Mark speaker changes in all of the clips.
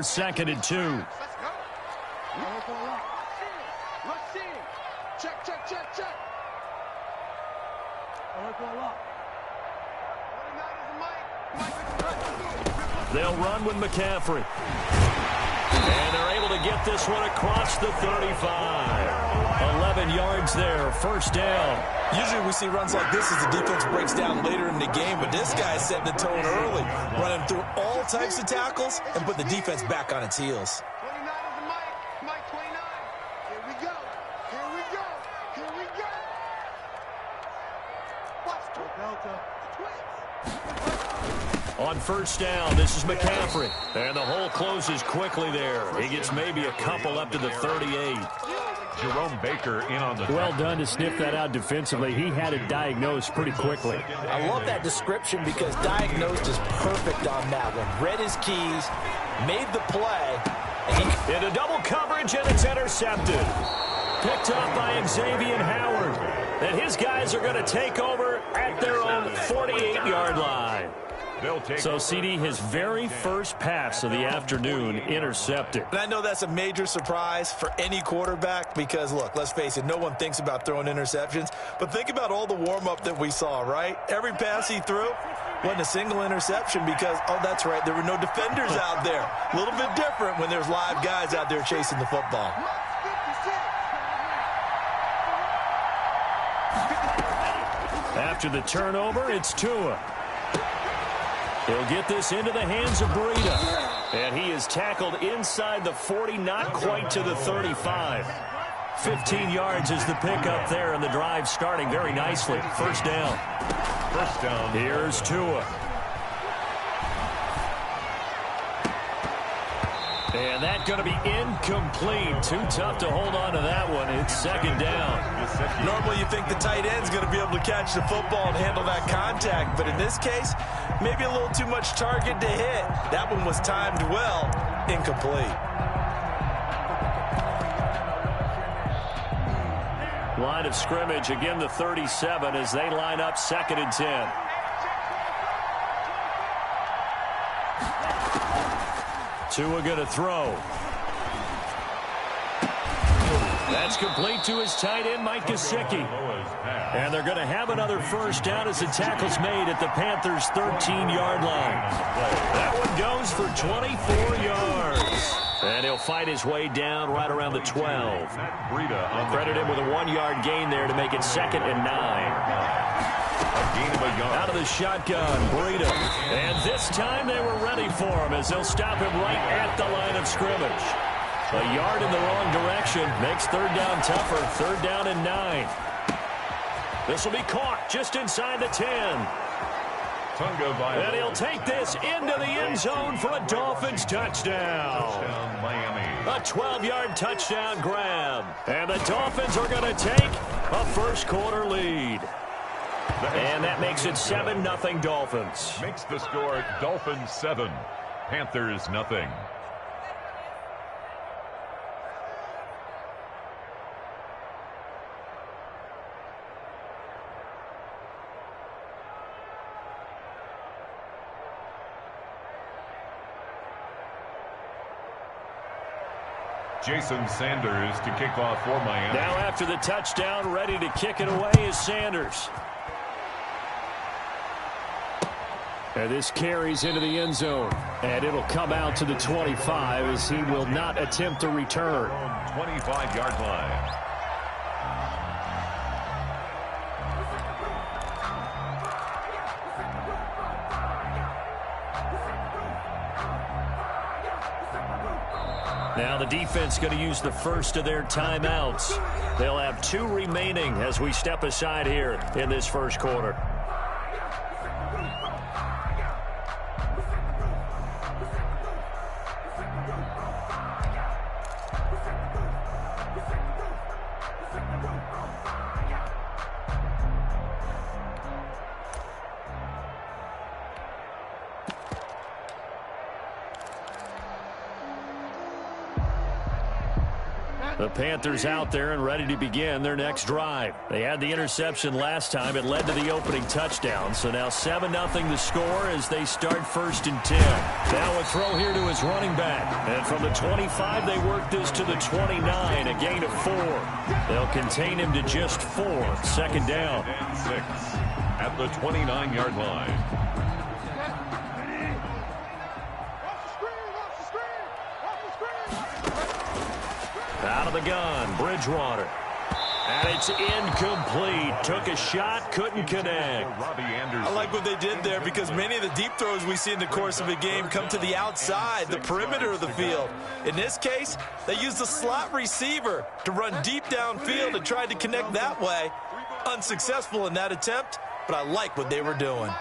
Speaker 1: Second and 2.
Speaker 2: Let's go. Check.
Speaker 1: They'll run with McCaffrey. And they're able to get this one across the 35. 11 yards there, first down.
Speaker 3: Usually we see runs like this as the defense breaks down later in the game, but this guy's setting the tone early, running through all types of tackles and put the defense back on its heels.
Speaker 2: 29 is the Mike 29. Here we go. Watch Delta.
Speaker 1: On first down, this is McCaffrey. And the hole closes quickly there. He gets maybe a couple up to the 38.
Speaker 4: Jerome Baker in on the...
Speaker 1: Well done to sniff that out defensively. He had it diagnosed pretty quickly.
Speaker 3: I love that description because diagnosed is perfect on that one. Read his keys, made the play.
Speaker 1: Into double coverage, and it's intercepted. Picked up by Xavier Howard. And his guys are going to take over at their own 48-yard line. So, CD, his very first pass of the afternoon intercepted.
Speaker 3: And I know that's a major surprise for any quarterback because, look, let's face it, no one thinks about throwing interceptions. But think about all the warm-up that we saw, right? Every pass he threw wasn't a single interception because, oh, that's right, there were no defenders out there. A little bit different when there's live guys out there chasing the football.
Speaker 1: After the turnover, it's Tua. He'll get this into the hands of Breida. And he is tackled inside the 40, not quite to the 35. 15 yards is the pickup there, and the drive starting very nicely. First down. Here's Tua. And that's going to be incomplete. Too tough to hold on to that one. It's second down.
Speaker 3: Normally you think the tight end's going to be able to catch the football and handle that contact, but in this case, maybe a little too much target to hit. That one was timed well, incomplete.
Speaker 1: Line of scrimmage, again the 37 as they line up second and 10. Tua going to throw. That's complete to his tight end, Mike Gesicki. And they're going to have another first down as the tackle's made at the Panthers' 13-yard line. That one goes for 24 yards. And he'll fight his way down right around the 12. Credit him with a 1-yard gain there to make it second and 9. Out of the shotgun, Breida. And this time they were ready for him as they'll stop him right at the line of scrimmage. A yard in the wrong direction makes third down tougher. Third down and 9. This will be caught just inside the 10. And he'll take this into the end zone for a Dolphins touchdown. A 12-yard touchdown grab. And the Dolphins are going to take a first-quarter lead. And that makes it 7-0 Dolphins.
Speaker 4: Makes the score Dolphins 7, Panthers nothing. Jason Sanders to kick off for Miami.
Speaker 1: Now after the touchdown, ready to kick it away is Sanders. And this carries into the end zone. And it'll come out to the 25 as he will not attempt to return.
Speaker 4: 25-yard line.
Speaker 1: Now the defense going to use the first of their timeouts. They'll have 2 remaining as we step aside here in this first quarter. The Panthers out there and ready to begin their next drive. They had the interception last time. It led to the opening touchdown. So now 7-0 the score as they start 1st and 10. Now a throw here to his running back. And from the 25, they work this to the 29, a gain of 4. They'll contain him to just 4. 2nd down.
Speaker 4: And 6 at the 29-yard line.
Speaker 1: Out of the gun, Bridgewater. And it's incomplete. Took a shot, couldn't connect.
Speaker 3: I like what they did there because many of the deep throws we see in the course of a game come to the outside, the perimeter of the field. In this case, they used the slot receiver to run deep downfield and tried to connect that way. Unsuccessful in that attempt, but I like what they were doing.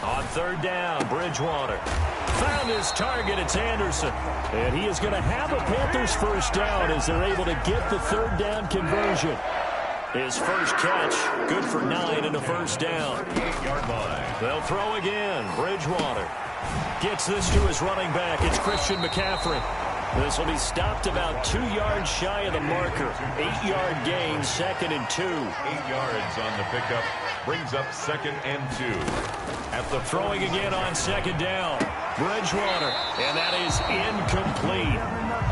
Speaker 1: On 3rd down, Bridgewater. Found his target, it's Anderson. And he is going to have a Panthers 1st down as they're able to get the 3rd down conversion. His first catch, good for 9 and a 1st down.
Speaker 4: 8-yard line.
Speaker 1: They'll throw again, Bridgewater. Gets this to his running back, it's Christian McCaffrey. This will be stopped about 2 yards shy of the marker. 8-yard gain, 2nd and 2.
Speaker 4: 8 yards on the pickup. Brings up 2nd and 2. At the
Speaker 1: throwing again on 2nd down. Bridgewater, and that is incomplete.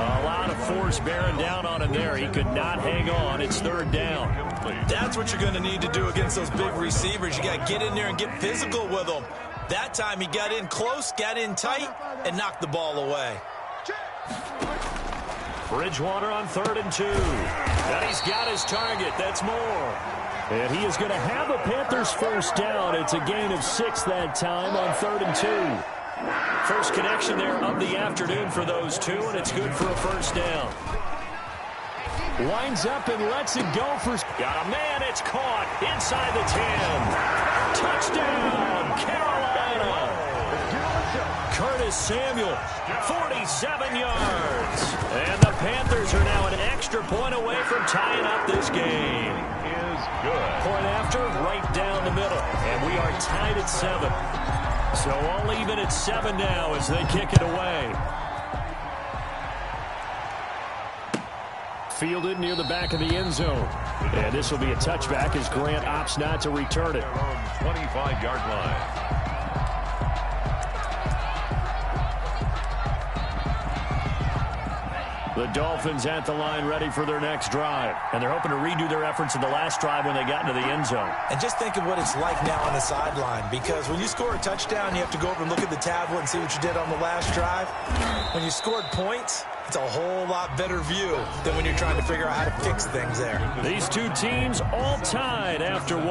Speaker 1: A lot of force bearing down on him there. He could not hang on. It's 3rd down.
Speaker 3: That's what you're going to need to do against those big receivers. You got to get in there and get physical with them. That time he got in close, got in tight, and knocked the ball away.
Speaker 1: Bridgewater on 3rd and 2. And he's got his target. That's more. And he is going to have a Panthers 1st down. It's a gain of 6 that time on 3rd and 2. First connection there of the afternoon for those two, and it's good for a 1st down. Winds up and lets it go for... Got a man, it's caught inside the 10. Touchdown, Carolina. Curtis Samuel, 47 yards. And the Panthers are now an extra point away from tying up this game.
Speaker 4: Is good.
Speaker 1: Point after, right down the middle. And we are tied at 7. So all even at 7 now as they kick it away. Fielded near the back of the end zone. And this will be a touchback as Grant opts not to return it.
Speaker 4: 25-yard line.
Speaker 1: The Dolphins at the line ready for their next drive. And they're hoping to redo their efforts in the last drive when they got into the end zone.
Speaker 3: And just think of what it's like now on the sideline, because when you score a touchdown, you have to go over and look at the tablet and see what you did on the last drive. When you scored points, it's a whole lot better view than when you're trying to figure out how to fix things there.
Speaker 1: These two teams all tied after 1.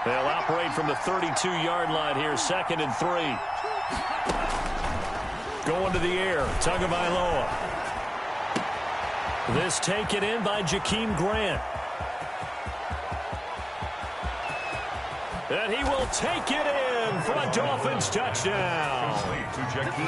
Speaker 1: They'll operate from the 32-yard line here, 2nd and 3. Going to the air, Tagovailoa. This taken in by Jakeem Grant. And he will take it in for a Dolphins touchdown.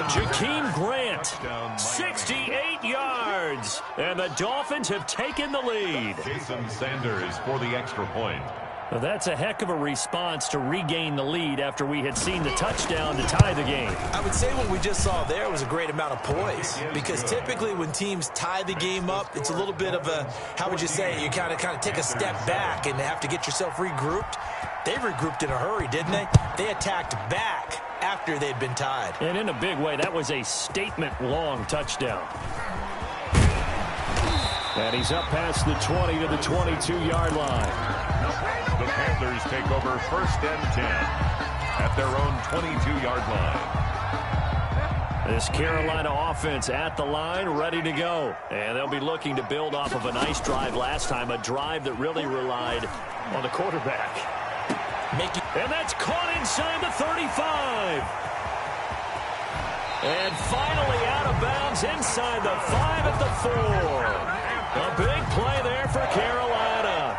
Speaker 1: Jakeem Grant, 68 yards. And the Dolphins have taken the lead.
Speaker 4: Jason Sanders for the extra point.
Speaker 1: Well, that's a heck of a response to regain the lead after we had seen the touchdown to tie the game.
Speaker 3: I would say what we just saw there was a great amount of poise, because typically when teams tie the game up, it's a little bit of a, how would you say, you kind of take a step back and have to get yourself regrouped. They regrouped in a hurry, didn't they? They attacked back after they'd been tied.
Speaker 1: And in a big way, that was a statement-long touchdown. And he's up past the 20 to the 22-yard line.
Speaker 4: The Panthers take over 1st and 10 at their own 22-yard line.
Speaker 1: This Carolina offense at the line, ready to go. And they'll be looking to build off of a nice drive last time, a drive that really relied on the quarterback. And that's caught inside the 35. And finally out of bounds inside the 5 at the 4. A big play there for Carolina.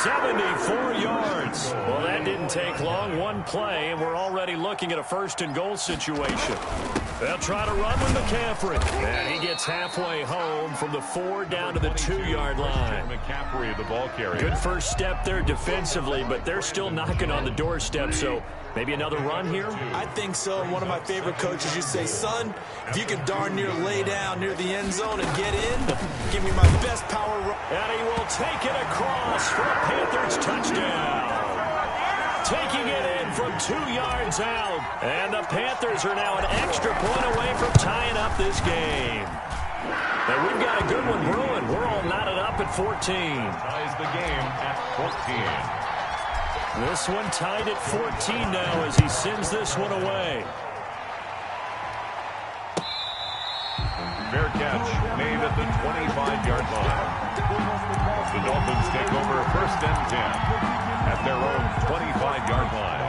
Speaker 1: 74 yards. Well, That didn't take long. One play, and we're already looking at a first-and-goal situation. They'll try to run with McCaffrey. And he gets halfway home from the 4 down to the 2-yard line.
Speaker 4: McCaffrey, the ball carrier.
Speaker 1: Good first step there defensively, but they're still knocking on the doorstep, so maybe another run here?
Speaker 3: I think so. One of my favorite coaches used to say, son, if you can darn near lay down near the end zone and get in, give me my best power run.
Speaker 1: And he will take it across for a Panthers touchdown. Taking it in from 2 yards out. And the Panthers are now an extra point away from tying up this game. And we've got a good one brewing. We're all knotted up at 14.
Speaker 4: Ties the game at 14.
Speaker 1: This one tied at 14 now as he sends this one away.
Speaker 4: Fair catch made at the 25-yard line. The Dolphins take over first and 10 at their own 25-yard line.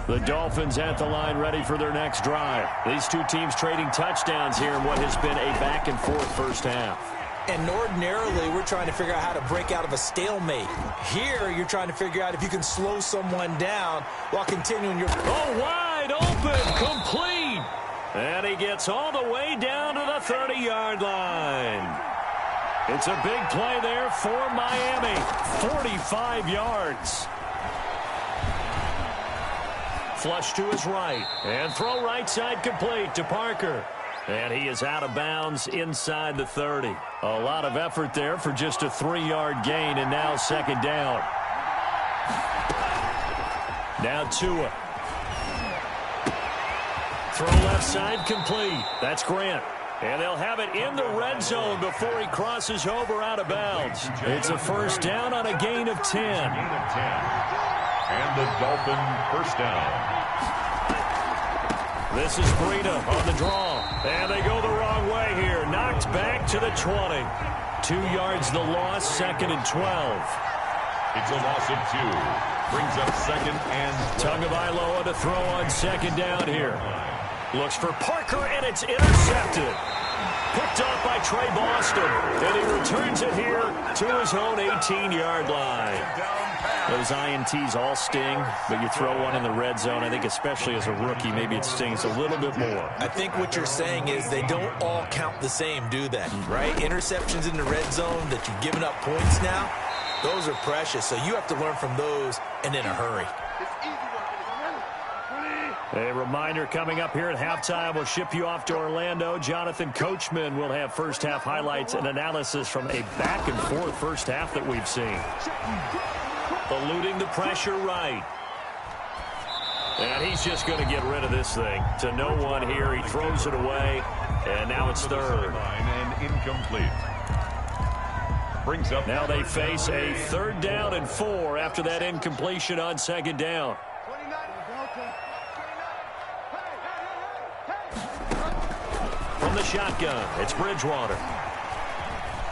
Speaker 4: The Dolphins at the line ready for their next drive. These two teams trading touchdowns here in what has been a back-and-forth first half.
Speaker 3: And ordinarily, we're trying to figure out how to break out of a stalemate. Here, you're trying to figure out if you can slow someone down while continuing your...
Speaker 1: Oh, wide open, complete. And he gets all the way down to the 30-yard line. It's a big play there for Miami. 45 yards. Flush to his right. And throw right side complete to Parker. And he is out of bounds inside the 30. A lot of effort there for just a 3-yard gain, and now second down. Now Tua. Throw left side complete. That's Grant. And they'll have it in the red zone before he crosses over out of bounds. It's a first down on a gain of 10.
Speaker 4: And the Dolphin first down.
Speaker 1: This is Breida on the draw. And they go the wrong way here. Knocked back to the 20. 2 yards the loss, second and 12.
Speaker 4: It's a loss of 2. Brings up second and 12.
Speaker 1: Tagovailoa to throw on second down here. Looks for Parker, and it's intercepted. Picked off by Trey Boston. And he returns it here to his own 18-yard line. Those INTs all sting, but you throw one in the red zone, I think especially as a rookie, maybe it stings a little bit more.
Speaker 3: I think what you're saying is they don't all count the same, do they? Right? Interceptions in the red zone that you've given up points now, those are precious. So you have to learn from those and in a hurry.
Speaker 1: A reminder coming up here at halftime. We'll ship you off to Orlando. Jonathan Coachman will have first half highlights and analysis from a back-and-forth first half that we've seen. Eluding the pressure right. And he's just going to get rid of this thing. To no one here. He throws it away. And now it's third.
Speaker 4: And incomplete. Brings up.
Speaker 1: Now they face a 3rd down and 4 after that incompletion on second down. From the shotgun, it's Bridgewater.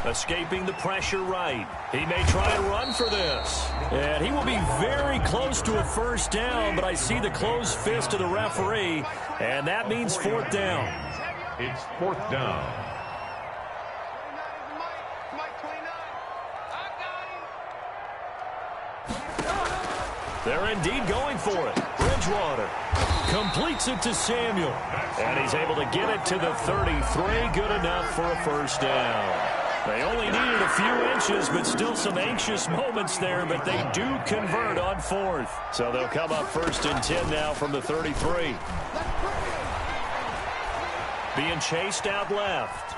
Speaker 1: Escaping the pressure right. He may try and run for this. And he will be very close to a first down, but I see the closed fist of the referee, and that means 4th down.
Speaker 4: It's 4th down.
Speaker 1: They're indeed going for it. Bridgewater completes it to Samuel. And he's able to get it to the 33. Good enough for a first down. They only needed a few inches, but still some anxious moments there, but they do convert on 4th. So they'll come up 1st and 10 now from the 33. Being chased out left.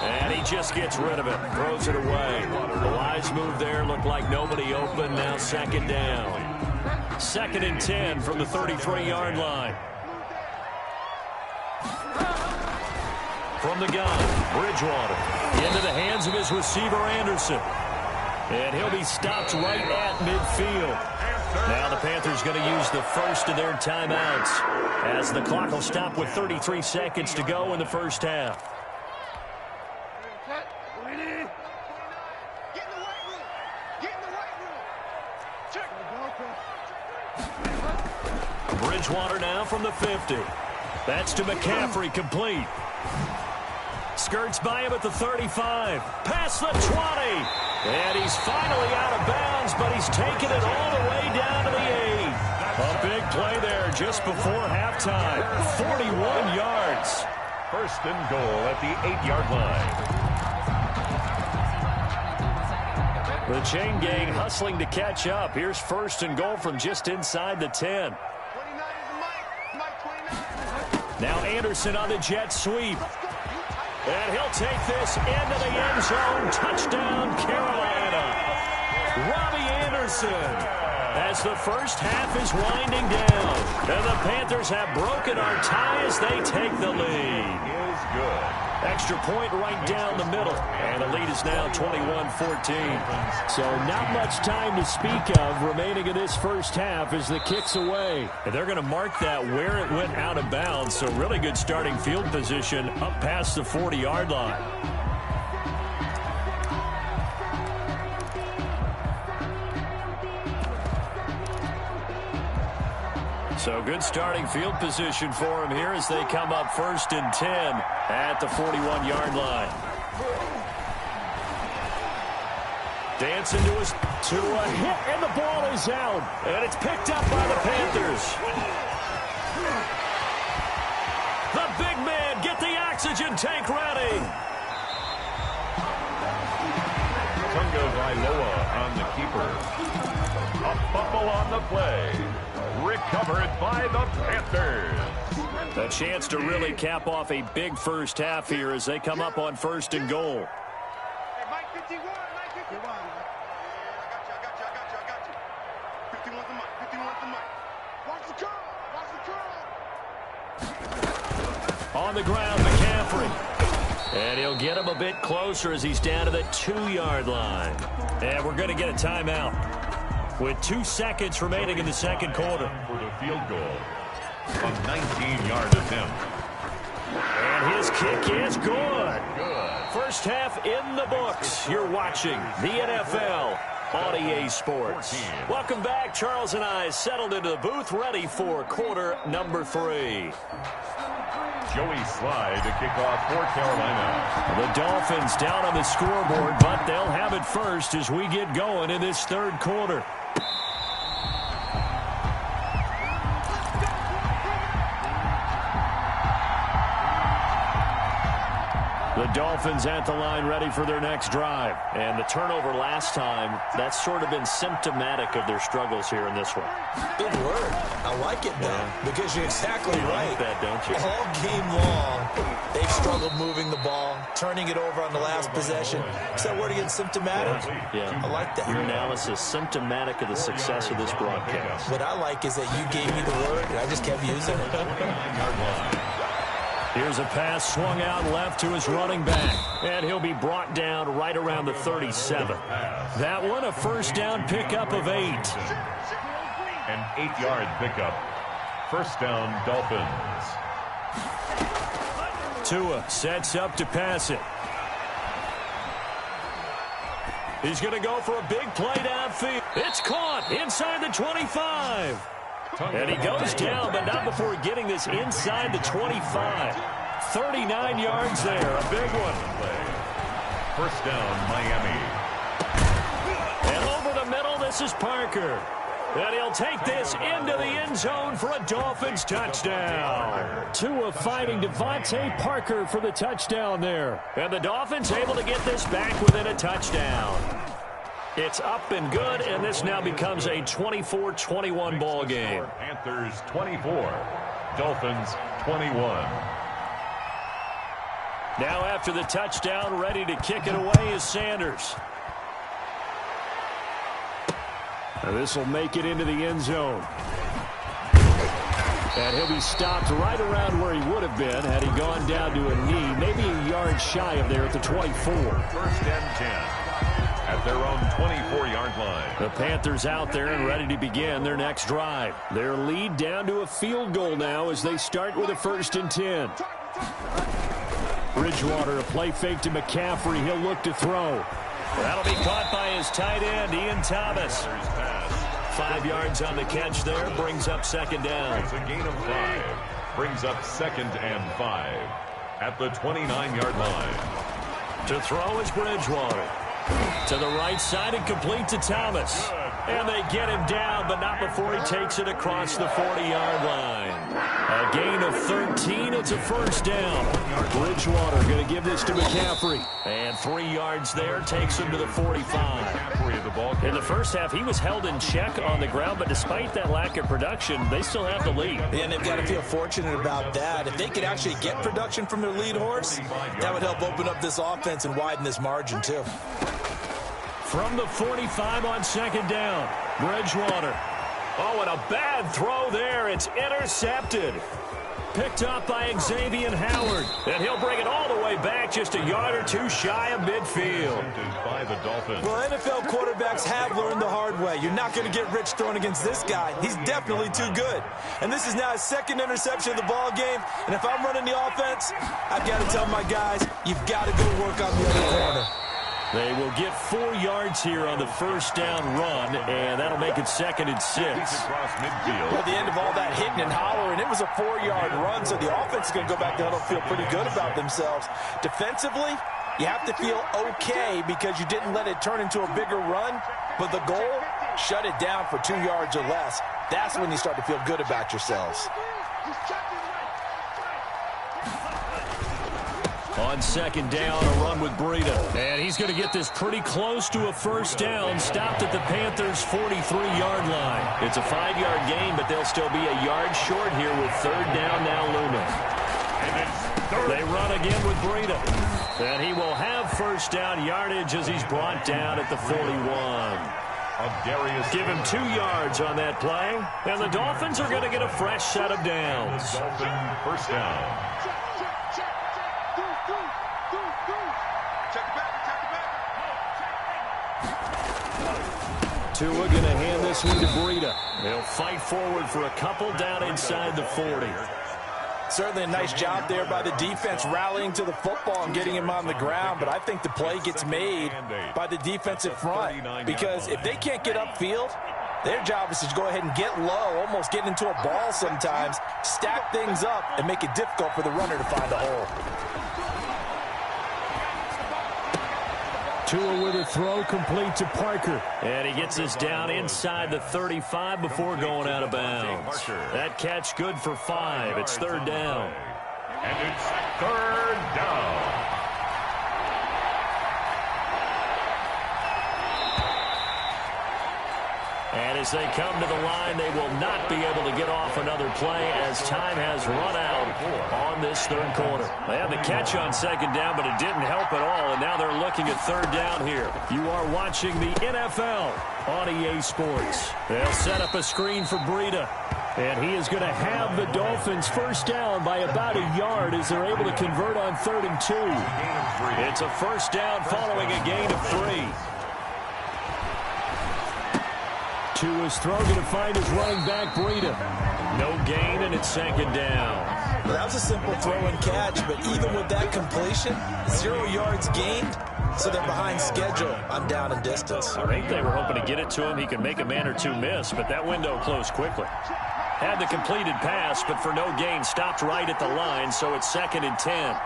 Speaker 1: And he just gets rid of it, throws it away. The wise move there, looked like nobody open, now second down. 2nd and 10 from the 33-yard line. From the gun, Bridgewater into the hands of his receiver, Anderson. And he'll be stopped right at midfield. Now the Panthers going to use the first of their timeouts as the clock will stop with 33 seconds to go in the first half. Bridgewater now from the 50. That's to McCaffrey, complete. Skirts by him at the 35. Past the 20. And he's finally out of bounds, but he's taken it all the way down to the 8. A big play there just before halftime. 41 yards.
Speaker 4: First and goal at the 8-yard line.
Speaker 1: The chain gang hustling to catch up. Here's first and goal from just inside the 10. Now Anderson on the jet sweep. And he'll take this into the end zone. Touchdown, Carolina. Robbie Anderson. As the first half is winding down. And the Panthers have broken our tie as they take the lead.
Speaker 4: Is good.
Speaker 1: Extra point right down the middle. And the lead is now 21-14. So not much time to speak of remaining in this first half as the kick's away. And they're going to mark that where it went out of bounds. So really good starting field position up past the 40-yard line. So good starting field position for him here as they come up first and 10 at the 41-yard line. Dancing to a hit, and the ball is out. And it's picked up by the Panthers. The big man, get the oxygen tank ready.
Speaker 4: Tunga Vailoa on the keeper. A fumble on the play. Recovered by the Panthers.
Speaker 1: A chance to really cap off a big first half here as they come up on first and goal.
Speaker 2: Hey, Mike 51, Mike 51. I got you. 51's the mic, 51's the mic. Watch the curl,
Speaker 1: On the ground, McCaffrey. And he'll get him a bit closer as he's down to the 2-yard line. And we're going to get a timeout with 2 seconds remaining in the second quarter.
Speaker 4: For the field goal. A 19-yard attempt.
Speaker 1: And his kick is good. First half in the books. You're watching the NFL on EA Sports. Welcome back. Charles and I settled into the booth, ready for quarter number 3.
Speaker 4: Joey Slye to kick off for Carolina.
Speaker 1: The Dolphins down on the scoreboard, but they'll have it first as we get going in this third quarter. The Dolphins at the line ready for their next drive. And the turnover last time, that's sort of been symptomatic of their struggles here in this one.
Speaker 3: Big word. I like it now because you're exactly right.
Speaker 1: Like that, don't you?
Speaker 3: All game long, they've struggled moving the ball, turning it over on the last possession. Is that word again, symptomatic?
Speaker 1: Yeah.
Speaker 3: I like that.
Speaker 1: Your analysis, symptomatic of the success of this broadcast.
Speaker 3: What I like is that you gave me the word, and I just kept using it.
Speaker 1: Here's a pass swung out left to his running back. And he'll be brought down right around the 37. That one, a first down pickup of 8.
Speaker 4: An 8-yard pickup. First down, Dolphins.
Speaker 1: Tua sets up to pass it. He's going to go for a big play downfield. It's caught inside the 25. And he goes down, but not before getting this inside the 25. 39 yards there, a big one.
Speaker 4: First down, Miami.
Speaker 1: And over the middle, this is Parker. And he'll take this into the end zone for a Dolphins touchdown. Tua fighting Devontae Parker for the touchdown there. And the Dolphins able to get this back within a touchdown. It's up and good, and this now becomes a 24-21 ball game.
Speaker 4: Panthers 24, Dolphins 21.
Speaker 1: Now after the touchdown, ready to kick it away is Sanders. Now this will make it into the end zone. And he'll be stopped right around where he would have been had he gone down to a knee, maybe a yard shy of there at the 24.
Speaker 4: First and 10. At their own 24-yard line.
Speaker 1: The Panthers out there and ready to begin their next drive. Their lead down to a field goal now as they start with a first and 10. Bridgewater, a play fake to McCaffrey. He'll look to throw. That'll be caught by his tight end, Ian Thomas. 5 yards on the catch there, brings up second down.
Speaker 4: It's a gain of 5. brings up 2nd and 5 at the 29-yard line.
Speaker 1: To throw is Bridgewater. To the right side and complete to Thomas. And they get him down, but not before he takes it across the 40-yard line. A gain of 13. It's a first down. Bridgewater going to give this to McCaffrey. And 3 yards there takes him to the 45. In the first half, he was held in check on the ground, but despite that lack of production, they still have the lead.
Speaker 3: And they've got to feel fortunate about that. If they could actually get production from their lead horse, that would help open up this offense and widen this margin, too.
Speaker 1: From the 45 on 2nd down, Bridgewater. Oh, and a bad throw there. It's intercepted. Picked up by Xavier Howard. And he'll bring it all the way back just a yard or two shy of midfield.
Speaker 4: By the Dolphins.
Speaker 3: Well, NFL quarterbacks have learned the hard way. You're not going to get rich throwing against this guy. He's definitely too good. And this is now his 2nd interception of the ball game. And if I'm running the offense, I've got to tell my guys, you've got to go work on the other corner.
Speaker 1: They will get 4 yards here on the first down run, and that'll make it 2nd and 6.
Speaker 4: Across midfield.
Speaker 3: At the end of all that hitting and hollering, it was a 4-yard run, so the offense is going to go back down and feel pretty good about themselves. Defensively, you have to feel okay because you didn't let it turn into a bigger run, but the goal, shut it down for 2 yards or less. That's when you start to feel good about yourselves.
Speaker 1: On 2nd down, a run with Breida. And he's going to get this pretty close to a first down, stopped at the Panthers' 43-yard line. It's a 5-yard gain, but they'll still be a yard short here with 3rd down now looming. They run again with Breida. And he will have first down yardage as he's brought down at the 41. Give him 2 yards on that play. And the Dolphins are going to get a fresh set of downs.
Speaker 4: Dolphin first down.
Speaker 1: Tua going to hand this one to Breida. They'll fight forward for a couple down inside the 40.
Speaker 3: Certainly a nice job there by the defense rallying to the football and getting him on the ground, but I think the play gets made by the defensive front because if they can't get upfield, their job is to go ahead and get low, almost get into a ball sometimes, stack things up, and make it difficult for the runner to find a hole.
Speaker 1: Tua with a throw complete to Parker. And he gets us down inside the 35 before going out of bounds. That catch good for 5. It's 3rd down.
Speaker 4: And it's 3rd down.
Speaker 1: And as they come to the line, they will not be able to get off another play as time has run out on this 3rd quarter. They had the catch on 2nd down, but it didn't help at all, and now they're looking at 3rd down here. You are watching the NFL on EA Sports. They'll set up a screen for Breida, and he is going to have the Dolphins first down by about a yard as they're able to convert on 3rd and 2. It's a first down following a gain of 3. Tua's throw going to find his running back, Breida. No gain, and it's 2nd down.
Speaker 3: Well, that was a simple throw and catch, but even with that completion, 0 yards gained, so they're behind schedule on down and distance.
Speaker 1: I think they were hoping to get it to him. He could make a man or two miss, but that window closed quickly. Had the completed pass, but for no gain, stopped right at the line, so it's 2nd and 10.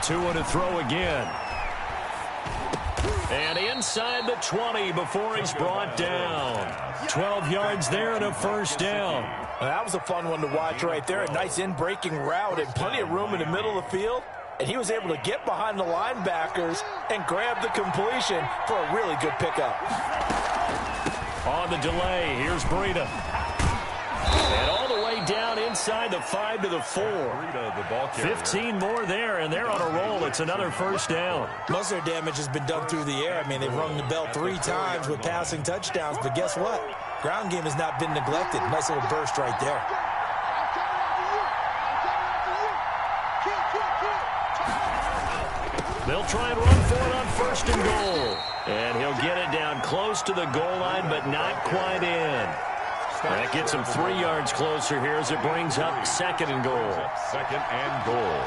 Speaker 1: Tua to throw again. And inside the 20 before he's brought down. 12 yards there and a first down.
Speaker 3: Well, that was a fun one to watch right there. A nice in-breaking route and plenty of room in the middle of the field. And he was able to get behind the linebackers and grab the completion for a really good pickup.
Speaker 1: On the delay, here's Breida. And all the way down inside the 5 to the 4. 15 more there, and they're on a roll. It's another first down.
Speaker 3: Most of their damage has been done through the air. I mean, they've rung the bell 3 times with passing touchdowns, but guess what? Ground game has not been neglected. Nice little burst right there.
Speaker 1: They'll try and run for it on 1st and goal. And he'll get it down close to the goal line, but not quite in. That gets him 3 yards closer here as it brings up 2nd and goal.
Speaker 4: 2nd and goal.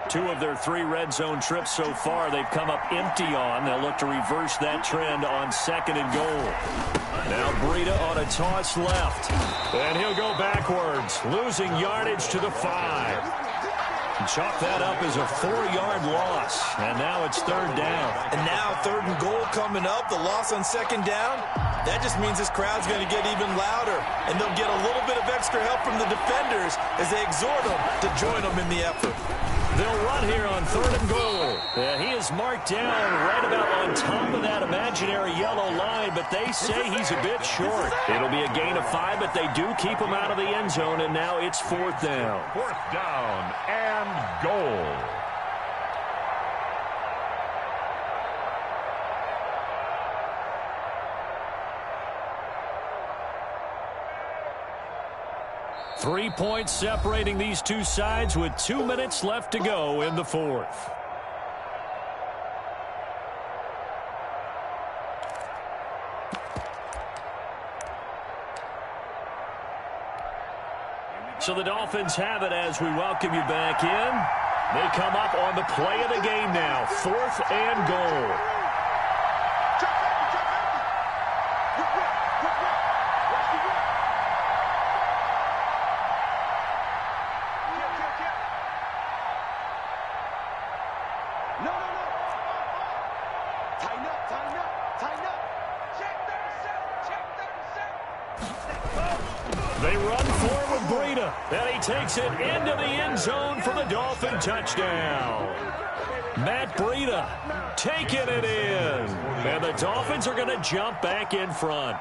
Speaker 1: Tua of their 3 red zone trips so far, they've come up empty on. They'll look to reverse that trend on 2nd and goal. Now Breida on a toss left. And he'll go backwards, losing yardage to the 5. Chalk that up as a 4-yard loss. And now it's 3rd down.
Speaker 3: And now 3rd and goal coming up. The loss on 2nd down. That just means this crowd's going to get even louder. And they'll get a little bit of extra help from the defenders as they exhort them to join them in the effort.
Speaker 1: They'll run here on 3rd and goal. And he is marked down right about on top of that imaginary yellow line, but they say he's a bit short. It'll be a gain of 5, but they do keep him out of the end zone, and now it's 4th down.
Speaker 4: 4th down and goal.
Speaker 1: Three points separating these two sides with 2 minutes left to go in the 4th. So the Dolphins have it as we welcome you back in. They come up on the play of the game now. 4th and goal. They run forward with Breida, and he takes it into the end zone for the Dolphin touchdown. Matt Breida taking it in, and the Dolphins are going to jump back in front.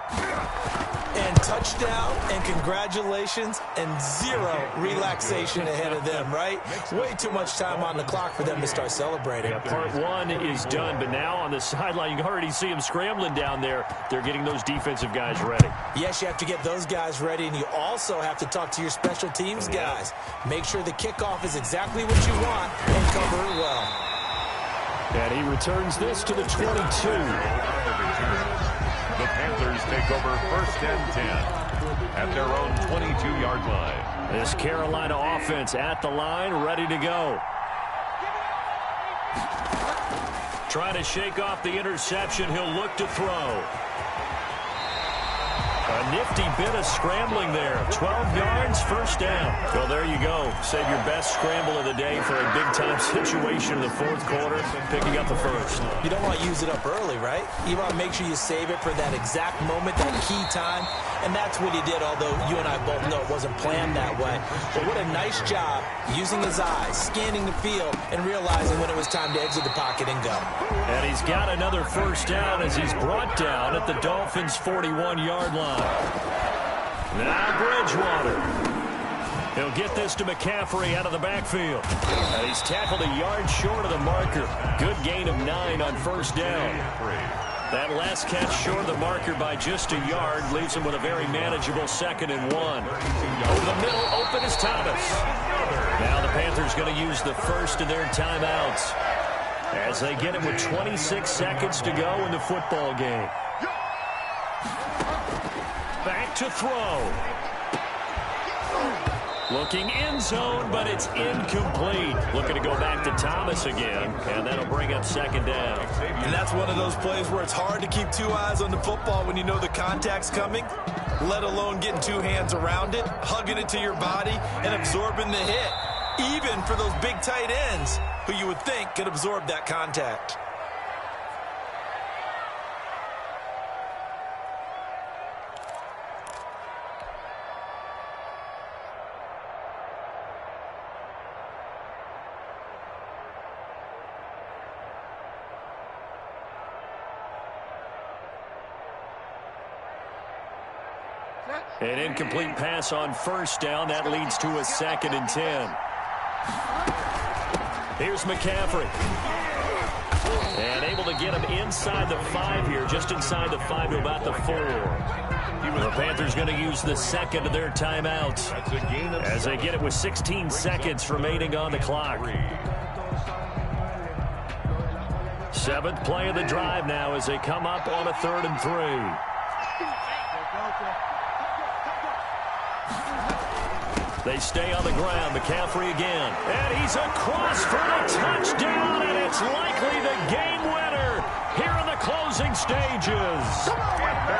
Speaker 3: And touchdown, and congratulations, and 0 relaxation ahead of them, right? Way too much time on the clock for them to start celebrating.
Speaker 1: Yeah, part 1 is done, but now on the sideline, you can already see them scrambling down there. They're getting those defensive guys ready.
Speaker 3: Yes, you have to get those guys ready, and you also have to talk to your special teams guys. Make sure the kickoff is exactly what you want and cover it well.
Speaker 1: And he returns this to the 22.
Speaker 4: The Panthers take over 1st and 10 at their own 22-yard line.
Speaker 1: This Carolina offense at the line, ready to go. Trying to shake off the interception. He'll look to throw. A nifty bit of scrambling there. 12 yards, 1st down. Well, there you go. Save your best scramble of the day for a big-time situation in the 4th quarter, picking up the 1st.
Speaker 3: You don't want to use it up early, right? You want to make sure you save it for that exact moment, that key time. And that's what he did, although you and I both know it wasn't planned that way. But what a nice job using his eyes, scanning the field, and realizing when it was time to exit the pocket and go.
Speaker 1: And he's got another 1st down as he's brought down at the Dolphins' 41-yard line. Now Bridgewater. He'll get this to McCaffrey out of the backfield. And he's tackled a yard short of the marker. Good gain of 9 on 1st down. That last catch short of the marker by just a yard leaves him with a very manageable 2nd and 1. Over the middle, open is Thomas. Now the Panthers going to use the first of their timeouts as they get it with 26 seconds to go in the football game. Back to throw. Looking end zone, but it's incomplete. Looking to go back to Thomas again, and that'll bring up 2nd down.
Speaker 3: And that's one of those plays where it's hard to keep 2 eyes on the football when you know the contact's coming, let alone getting 2 hands around it, hugging it to your body, and absorbing the hit, even for those big tight ends who you would think could absorb that contact.
Speaker 1: An incomplete pass on 1st down. That leads to a 2nd and 10. Here's McCaffrey. And able to get him inside the 5 here, just inside the 5 to about the 4. The Panthers going to use the 2nd of their timeouts as they get it with 16 seconds remaining on the clock. 7th play of the drive now as they come up on a 3rd and 3. They stay on the ground. McCaffrey again. And he's across for the touchdown, and it's likely the game winner here in the closing stages.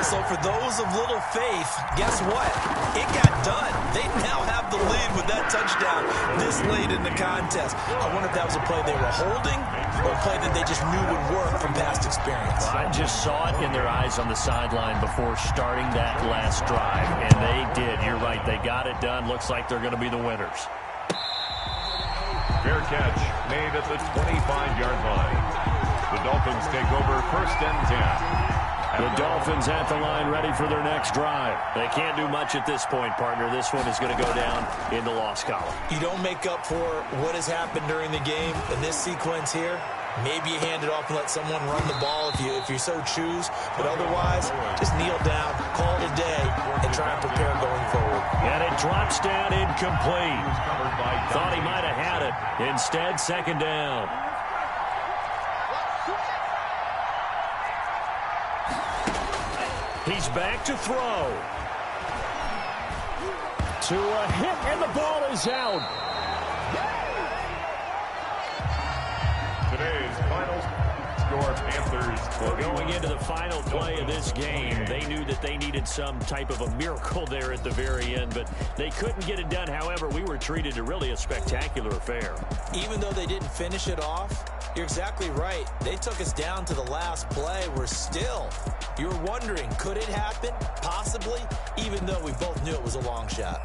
Speaker 3: So for those of little faith, guess what? It got done. They now have the lead with that touchdown this late in the contest. I wonder if that was a play they were holding or a play that they just knew would work from past experience.
Speaker 1: Well, I just saw it in their eyes on the sideline before starting that last drive, and they did. You're right. They got it done. Looks like they're going to be the winners.
Speaker 4: Fair catch made at the 25-yard line. The Dolphins take over 1st and 10.
Speaker 1: The Dolphins at the line ready for their next drive. They can't do much at this point, partner. This one is going to go down in the loss column.
Speaker 3: You don't make up for what has happened during the game in this sequence here. Maybe you hand it off and let someone run the ball if you so choose. But otherwise, just kneel down, call it a day, and try and prepare going forward.
Speaker 1: And it drops down incomplete. Thought he might have had it. Instead, 2nd down. He's back to throw. To a hit, and the ball is out.
Speaker 4: Today's final score, Panthers.
Speaker 1: Well, going into the final play of this game, they knew that they needed some type of a miracle there at the very end, but they couldn't get it done. However, we were treated to really a spectacular affair.
Speaker 3: Even though they didn't finish it off, you're exactly right. They took us down to the last play. You were wondering, could it happen? Possibly, even though we both knew it was a long shot.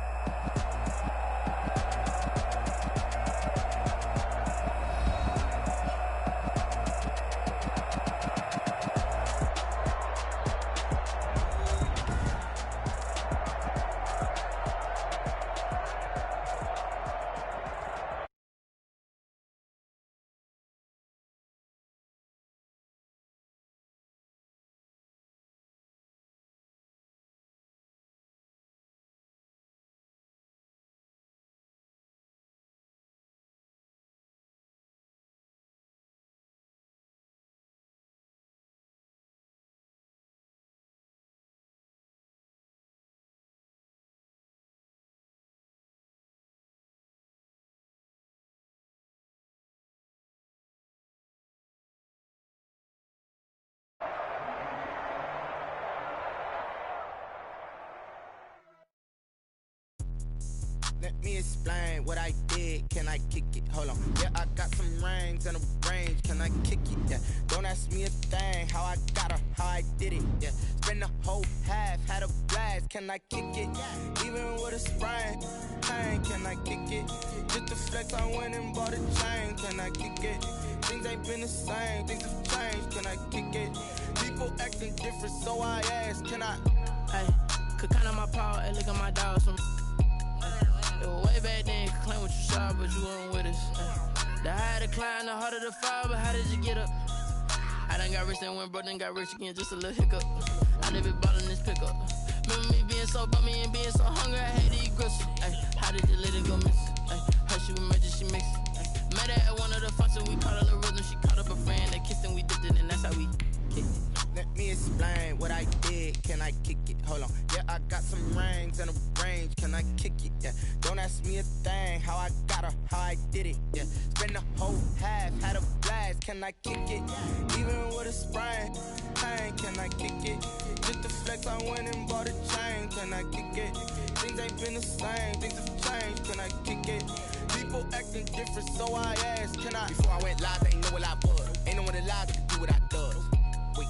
Speaker 5: Let me explain what I did. Can I kick it? Hold on. Yeah, I got some rings and a range. Can I kick it? Yeah. Don't ask me a thing. How I got her, how I did it. Yeah. Spend the whole half, had a blast. Can I kick it? Even with a sprain. Pain, can I kick it? Just to flex, I went and bought a chain. Can I kick it? Things ain't been the same. Things have changed. Can I kick it? People acting different, so I ask. Can I?
Speaker 6: Hey, could count on my power and look at my dogs. Way back then, you could claim what you saw, but you weren't with us. The higher the climb, the harder the fall, but how did you get up? I done got rich, then went broke, then got rich again, just a little hiccup. I live it ballin' this pickup. Remember me being so bummy and being so hungry, I had to eat gristle. How did you let it go miss? How she was magic, she mixed it. Met her at one of the functions, we caught a little rhythm, she caught up a friend, they kissed and we dipped it, and that's how we kicked it.
Speaker 5: Let me explain what I did. Can I kick it? Hold on. Yeah, I got some rings and a range. Can I kick it? Yeah. Don't ask me a thing. How I got her, how I did it. Yeah. Spend the whole half, had a blast. Can I kick it? Even with a sprain. Pain, can I kick it? Just to flex, I went and bought a chain. Can I kick it? Things ain't been the same. Things have changed. Can I kick it? People acting different, so I asked. Can I? Before I went live, ain't know what I was. Ain't no one alive that could do what I does. Wait.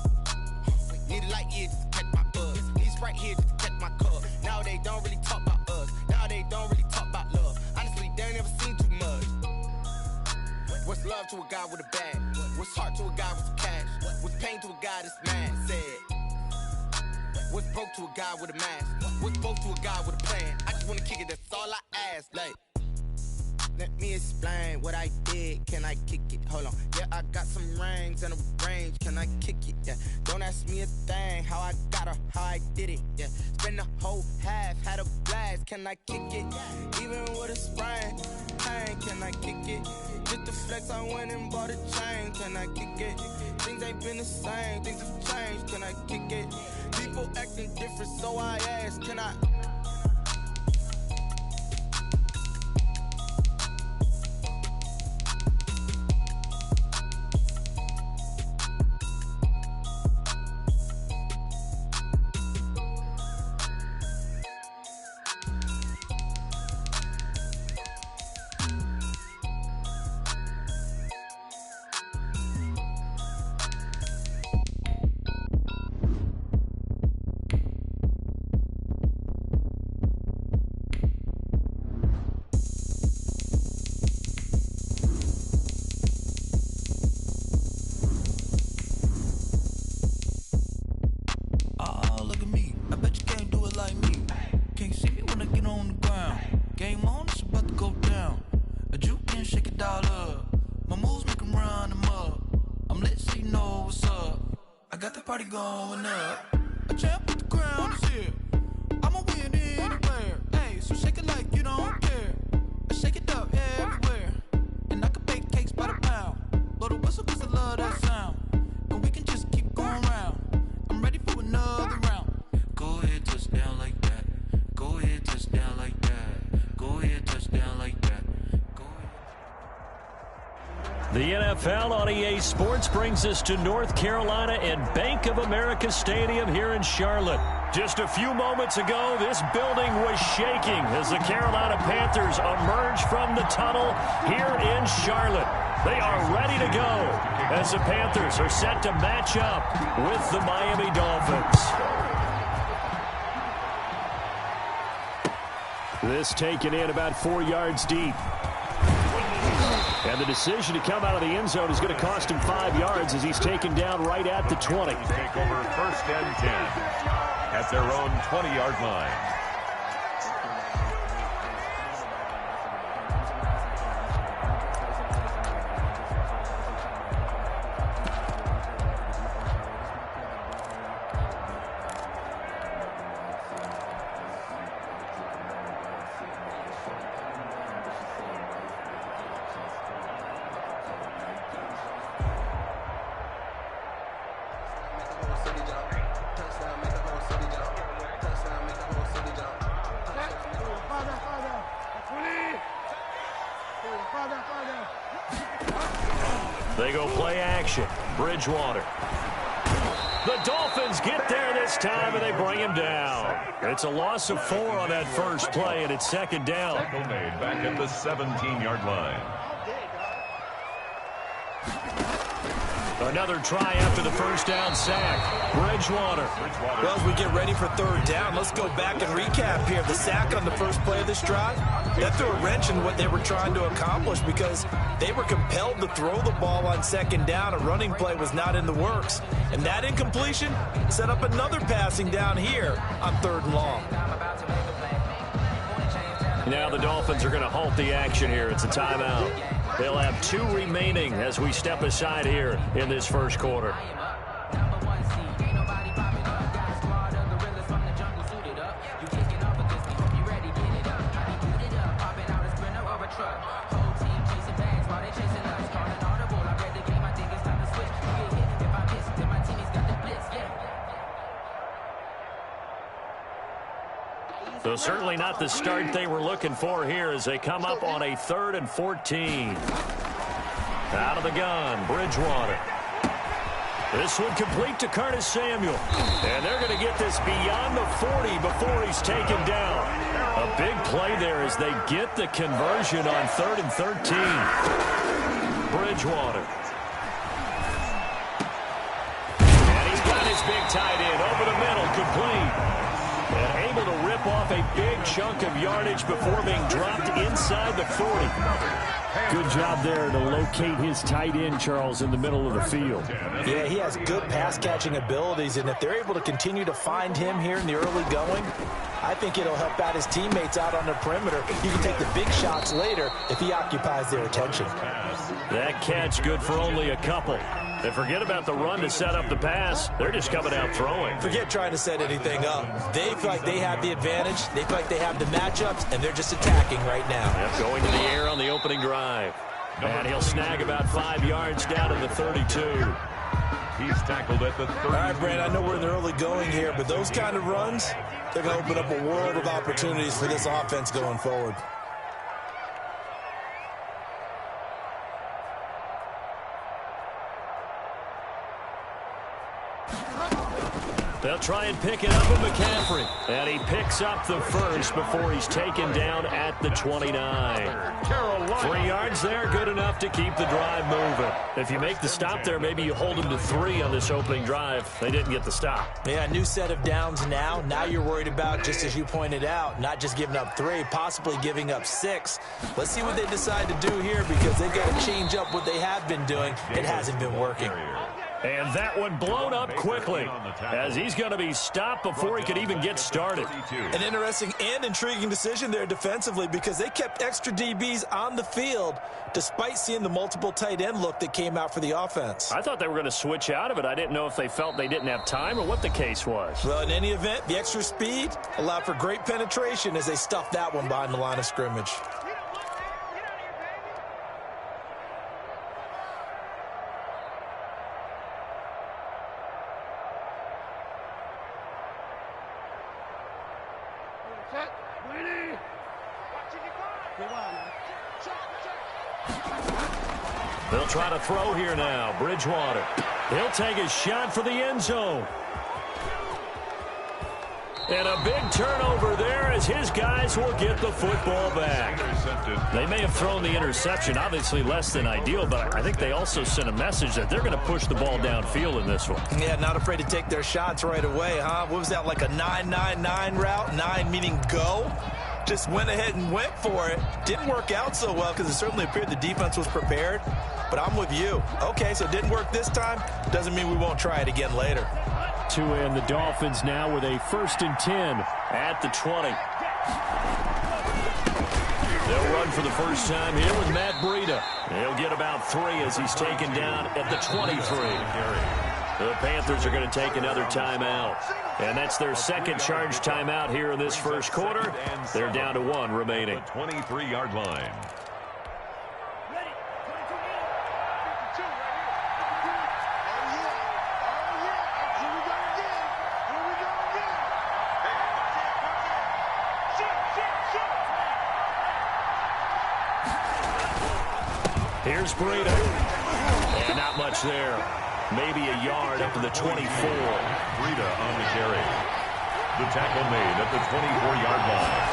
Speaker 5: Need a light here just to catch my buzz. Need Sprite here just to catch my cup. Now they don't really talk about us. Now they don't really talk about love. Honestly, they ain't never seen too much. What's love to a guy with a bag? What's heart to a guy with some cash? What's pain to a guy that's mad? Said. What's broke to a guy with a mask? What's broke to a guy with a plan? I just wanna kick it, that's all I ask. Like, let me explain what I did. Can I kick it? Hold on. Yeah, I got some rings and a range. Can I kick it? Yeah. Don't ask me a thing. How I got her, how I did it. Yeah. Spend the whole half, had a blast. Can I kick it? Even with a sprain. Pain, can I kick it? Just to flex, I went and bought a chain. Can I kick it? Things ain't been the same. Things have changed. Can I kick it? People acting different, so I ask. Can I?
Speaker 6: party going up. A champ with the crown is here. I'ma win anywhere. Hey, so shake it like you don't care. I shake it up everywhere. And I can bake cakes by the pound. Blow the whistle 'cause I love that sound. And we can just keep going round. I'm ready for another round. Go ahead, touch down like that. Go ahead, touch down like that. Go ahead, touch down like that.
Speaker 1: The NFL on EA Sports brings us to North Carolina and Bank of America Stadium here in Charlotte. Just a few moments ago, this building was shaking as the Carolina Panthers emerged from the tunnel here in Charlotte. They are ready to go as the Panthers are set to match up with the Miami Dolphins. This taken in about 4 yards deep. And the decision to come out of the end zone is going to cost him 5 yards as he's taken down right at the 20.
Speaker 4: Take over 1st and 10 at their own 20-yard line.
Speaker 1: They go play action. Bridgewater. The Dolphins get there this time, and they bring him down. It's a loss of 4 on that first play, and it's 2nd down.
Speaker 4: Tackle made back at the 17-yard line.
Speaker 1: Another try after the first down sack. Bridgewater.
Speaker 3: Well, as we get ready for 3rd down, let's go back and recap here. The sack on the first play of this drive, that threw a wrench in what they were trying to accomplish because they were compelled to throw the ball on 2nd down. A running play was not in the works. And that incompletion set up another passing down here on 3rd and long.
Speaker 1: Now the Dolphins are going to halt the action here. It's a timeout. They'll have 2 remaining as we step aside here in this first quarter. So certainly not the start they were looking for here as they come up on a 3rd and 14. Out of the gun, Bridgewater. This one complete to Curtis Samuel. And they're going to get this beyond the 40 before he's taken down. A big play there as they get the conversion on 3rd and 13. Bridgewater. And he's got his big tight end over the middle, complete. And able to rip off a big chunk of yardage before being dropped inside the 40. Good job there to locate his tight end, Charles, in the middle of the field.
Speaker 3: Yeah, he has good pass-catching abilities, and if they're able to continue to find him here in the early going, I think it'll help out his teammates out on the perimeter. You can take the big shots later if he occupies their attention.
Speaker 1: That catch good for only a couple. And forget about the run to set up the pass. They're just coming out throwing.
Speaker 3: Forget trying to set anything up. They feel like they have the advantage. They feel like they have the matchups, and they're just attacking right now.
Speaker 1: Yep, going to the air on the opening drive. And he'll snag about 5 yards down to the 32.
Speaker 4: He's tackled at the 30.
Speaker 3: All right, Brand, I know we're in the early going here, but those kind of runs, they're going to open up a world of opportunities for this offense going forward.
Speaker 1: They'll try and pick it up with McCaffrey. And he picks up the first before he's taken down at the 29. 3 yards there, good enough to keep the drive moving. If you make the stop there, maybe you hold them to 3 on this opening drive. They didn't get the stop.
Speaker 3: Yeah, new set of downs now. Now you're worried about, just as you pointed out, not just giving up 3, possibly giving up 6. Let's see what they decide to do here because they've got to change up what they have been doing. It hasn't been working.
Speaker 1: And that one blown up quickly as he's going to be stopped before he could even get started.
Speaker 3: An interesting and intriguing decision there defensively because they kept extra DBs on the field despite seeing the multiple tight end look that came out for the offense.
Speaker 1: I thought they were going to switch out of it. I didn't know if they felt they didn't have time or what the case was.
Speaker 3: Well, in any event, the extra speed allowed for great penetration as they stuffed that one behind the line of scrimmage.
Speaker 1: They'll try to throw here now. Bridgewater. He'll take a shot for the end zone. And a big turnover there as his guys will get the football back. They may have thrown the interception, obviously less than ideal, but I think they also sent a message that they're going to push the ball downfield in this one.
Speaker 3: Yeah, not afraid to take their shots right away, huh? What was that, like a 9-9-9 route? 9 meaning go? Just went ahead and went for it. Didn't work out so well because it certainly appeared the defense was prepared. But I'm with you. Okay, so it didn't work this time. Doesn't mean we won't try it again later.
Speaker 1: And the Dolphins now with a 1st and 10 at the 20. They'll run for the first time here with Matt Breida. He'll get about 3 as he's taken down at the 23. The Panthers are going to take another timeout. And that's their second charge timeout here in this first quarter. They're down to 1 remaining.
Speaker 4: 23-yard line.
Speaker 1: Here's Breida. And not much there. Maybe a yard up to the 24.
Speaker 4: Breida on the carry. The tackle made at the 24-yard line.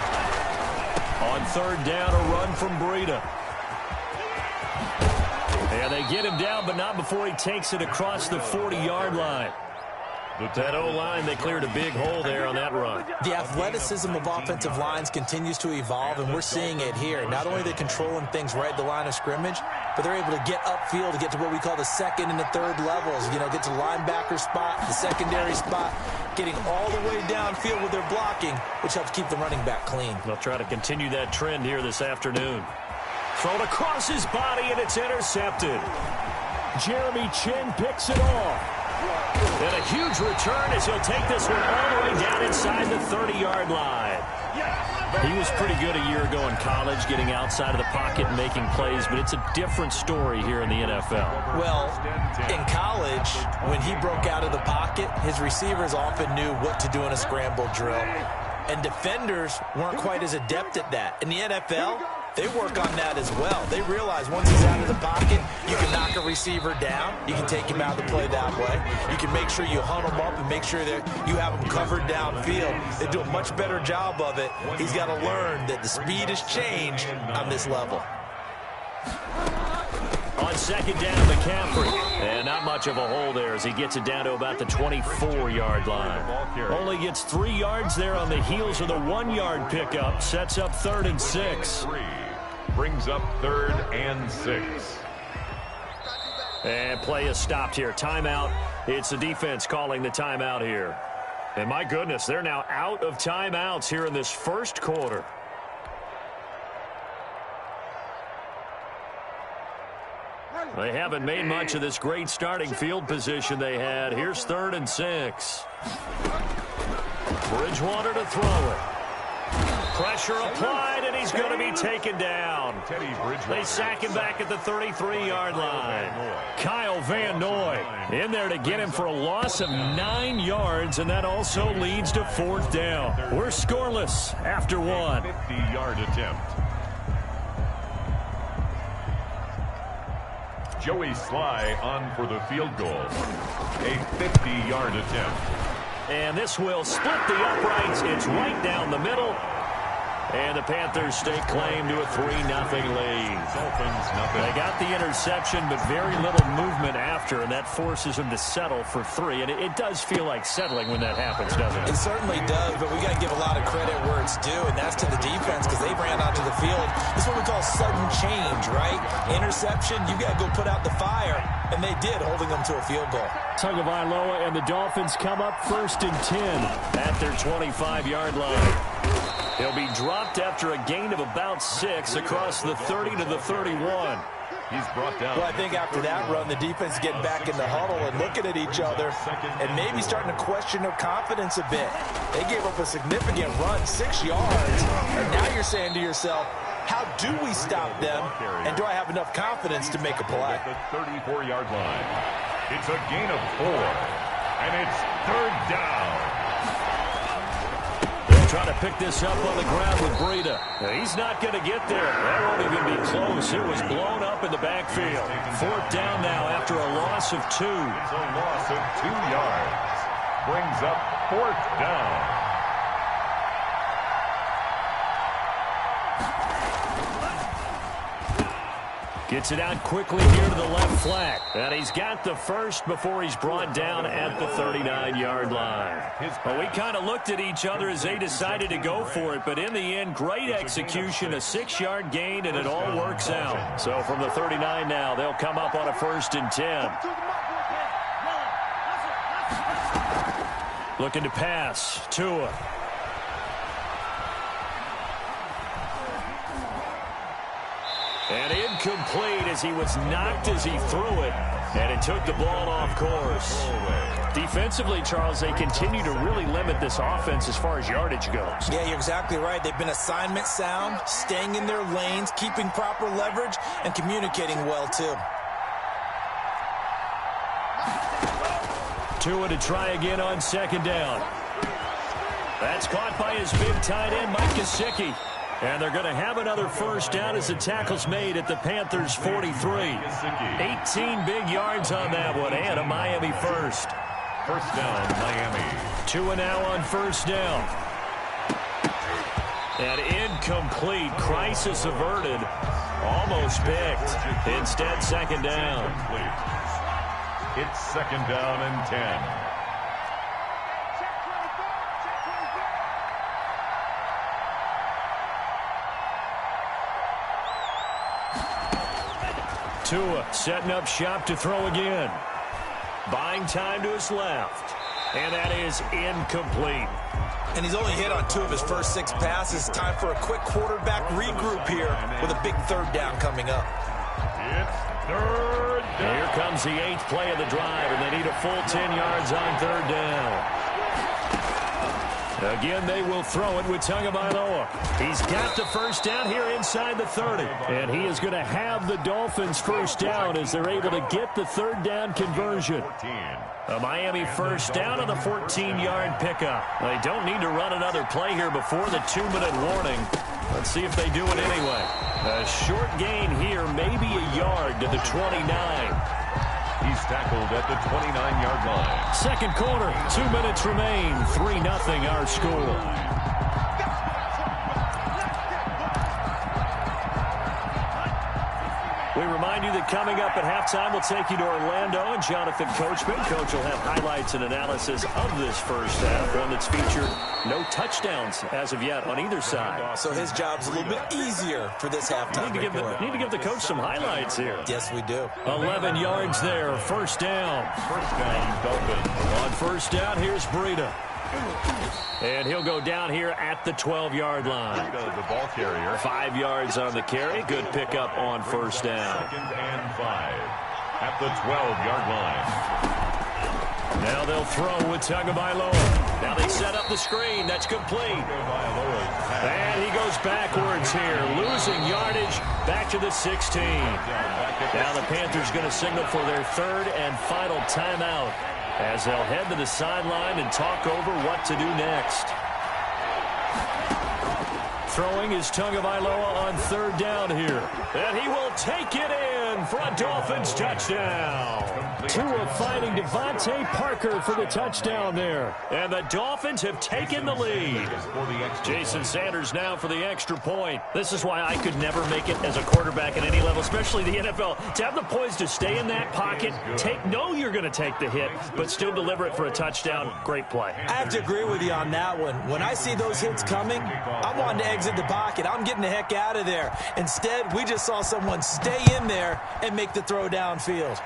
Speaker 1: On 3rd down, a run from Breida. And they get him down, but not before he takes it across the 40-yard line. That O-line, they cleared a big hole there on that run.
Speaker 3: The athleticism of offensive lines continues to evolve, and we're seeing it here. Not only are they controlling things right at the line of scrimmage, but they're able to get upfield to get to what we call the 2nd and the 3rd levels. You know, get to the linebacker spot, the secondary spot, getting all the way downfield with their blocking, which helps keep the running back clean.
Speaker 1: They'll try to continue that trend here this afternoon. Thrown across his body, and it's intercepted. Jeremy Chin picks it off. And a huge return as he'll take this one all the way down inside the 30-yard line. He was pretty good a year ago in college, getting outside of the pocket and making plays, but it's a different story here in the NFL.
Speaker 3: Well, in college, when he broke out of the pocket, his receivers often knew what to do in a scramble drill. And defenders weren't quite as adept at that. In the NFL, they work on that as well. They realize once he's out of the pocket, you can knock a receiver down. You can take him out of the play that way. You can make sure you hunt him up and make sure that you have him covered downfield. They do a much better job of it. He's got to learn that the speed has changed on this level.
Speaker 1: On 2nd down, McCaffrey. And not much of a hole there as he gets it down to about the 24-yard line. Only gets 3 yards there on the heels of the 1-yard pickup. Sets up 3rd and 6.
Speaker 4: Brings up 3rd and 6.
Speaker 1: And play is stopped here. Timeout. It's the defense calling the timeout here. And my goodness, they're now out of timeouts here in this first quarter. They haven't made much of this great starting field position they had. Here's 3rd and 6. Bridgewater to throw it. Pressure applied, and he's going to be taken down. They sack him back at the 33-yard line. Kyle Van Noy in there to get him for a loss of 9 yards, and that also leads to 4th down. We're scoreless after 1.
Speaker 4: 50-yard attempt. Joey Sly on for the field goal. A 50-yard attempt.
Speaker 1: And this will split the uprights. It's right down the middle. And the Panthers stake claim to a 3-0 lead. They got the interception, but very little movement after, and that forces them to settle for 3. And it does feel like settling when that happens, doesn't it?
Speaker 3: It certainly does, but we got to give a lot of credit where it's due, and that's to the defense because they ran onto the field. This is what we call sudden change, right? Interception, you got to go put out the fire, and they did, holding them to a field goal.
Speaker 1: Tagovailoa and the Dolphins come up 1st and 10 at their 25-yard line. He'll be dropped after a gain of about 6 across the 30 to the 31.
Speaker 4: He's brought down.
Speaker 3: Well, I think after that run, the defense getting back in the huddle and looking at each other and maybe starting to question their confidence a bit. They gave up a significant run, 6 yards, and now you're saying to yourself, how do we stop them, and do I have enough confidence to make a play?
Speaker 4: At the 34-yard line. It's a gain of 4, and it's 3rd down.
Speaker 1: Trying to pick this up on the ground with Breida. He's not going to get there. That won't even be close. It was blown up in the backfield. 4th down now after a loss of 2.
Speaker 4: It's a loss of 2 yards. Brings up 4th down.
Speaker 1: Gets it out quickly here to the left flat. And he's got the first before he's brought down at the 39-yard line. Well, we kind of looked at each other as they decided to go for it. But in the end, great execution, a 6-yard gain, and it all works out. So from the 39 now, they'll come up on a 1st and 10. Looking to pass. Tua. And incomplete as he was knocked as he threw it. And it took the ball off course. Defensively, Charles, they continue to really limit this offense as far as yardage goes.
Speaker 3: Yeah, you're exactly right. They've been assignment sound, staying in their lanes, keeping proper leverage, and communicating well, too.
Speaker 1: Tua to try again on 2nd down. That's caught by his big tight end, Mike Gesicki. And they're going to have another 1st down as the tackle's made at the Panthers' 43. 18 big yards on that one, and a Miami 1st.
Speaker 4: 1st down, Miami.
Speaker 1: Tua now on 1st down. And incomplete. Crisis averted. Almost picked. Instead, 2nd down.
Speaker 4: It's 2nd down and 10.
Speaker 1: Tua setting up shop to throw again. Buying time to his left. And that is incomplete.
Speaker 3: And he's only hit on 2 of his first 6 passes. Time for a quick quarterback regroup here with a big 3rd down coming up.
Speaker 4: It's 3rd down.
Speaker 1: Here comes the 8th play of the drive, and they need a full 10 yards on 3rd down. Again, they will throw it with Tagovailoa. He's got the 1st down here inside the 30. And he is going to have the Dolphins' 1st down as they're able to get the 3rd down conversion. A Miami 1st down on the 14-yard pickup. They don't need to run another play here before the 2-minute warning. Let's see if they do it anyway. A short gain here, maybe a yard to the 29.
Speaker 4: He's tackled at the 29-yard line.
Speaker 1: 2nd quarter, 2 minutes remain. 3-0 our score. We remind you that coming up at halftime, we'll take you to Orlando and Jonathan Coachman. Coach will have highlights and analysis of this 1st half, one that's featured no touchdowns as of yet on either side.
Speaker 3: So his job's a little bit easier for this halftime.
Speaker 1: Need to give the coach some highlights here.
Speaker 3: Yes, we do.
Speaker 1: 11 yards there, 1st down.
Speaker 4: 1st down, Dolphins.
Speaker 1: On 1st down, here's Breida. And he'll go down here at the 12-yard line.
Speaker 4: Breida, the ball carrier.
Speaker 1: 5 yards on the carry. Good pickup on 1st down.
Speaker 4: 2nd and 5 at the 12-yard line.
Speaker 1: Now they'll throw with Tagovailoa. Now they set up the screen. That's complete. And he goes backwards here, losing yardage back to the 16. Now the Panthers going to signal for their 3rd and final timeout as they'll head to the sideline and talk over what to do next. Throwing is Tagovailoa on third down here. And he will take it in for a Dolphins touchdown. Tua finding Devontae Parker for the touchdown there. And the Dolphins have taken the lead. Jason Sanders now for the extra point. This is why I could never make it as a quarterback at any level, especially the NFL. To have the poise to stay in that pocket, know you're going to take the hit, but still deliver it for a touchdown. Great play.
Speaker 3: I have to agree with you on that one. When I see those hits coming, I'm wanting to exit the pocket. I'm getting the heck out of there. Instead, we just saw someone stay in there and make the throw downfield.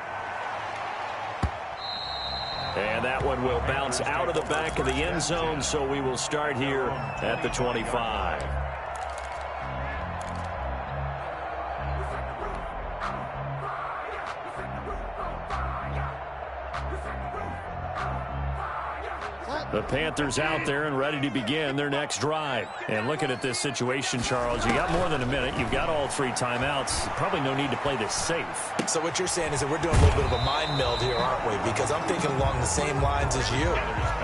Speaker 1: And that one will bounce out of the back of the end zone, so we will start here at the 25. The Panthers out there and ready to begin their next drive. And looking at this situation, Charles, you got more than a minute. You've got all 3 timeouts. Probably no need to play this safe.
Speaker 3: So what you're saying is that we're doing a little bit of a mind meld here, aren't we? Because I'm thinking along the same lines as you.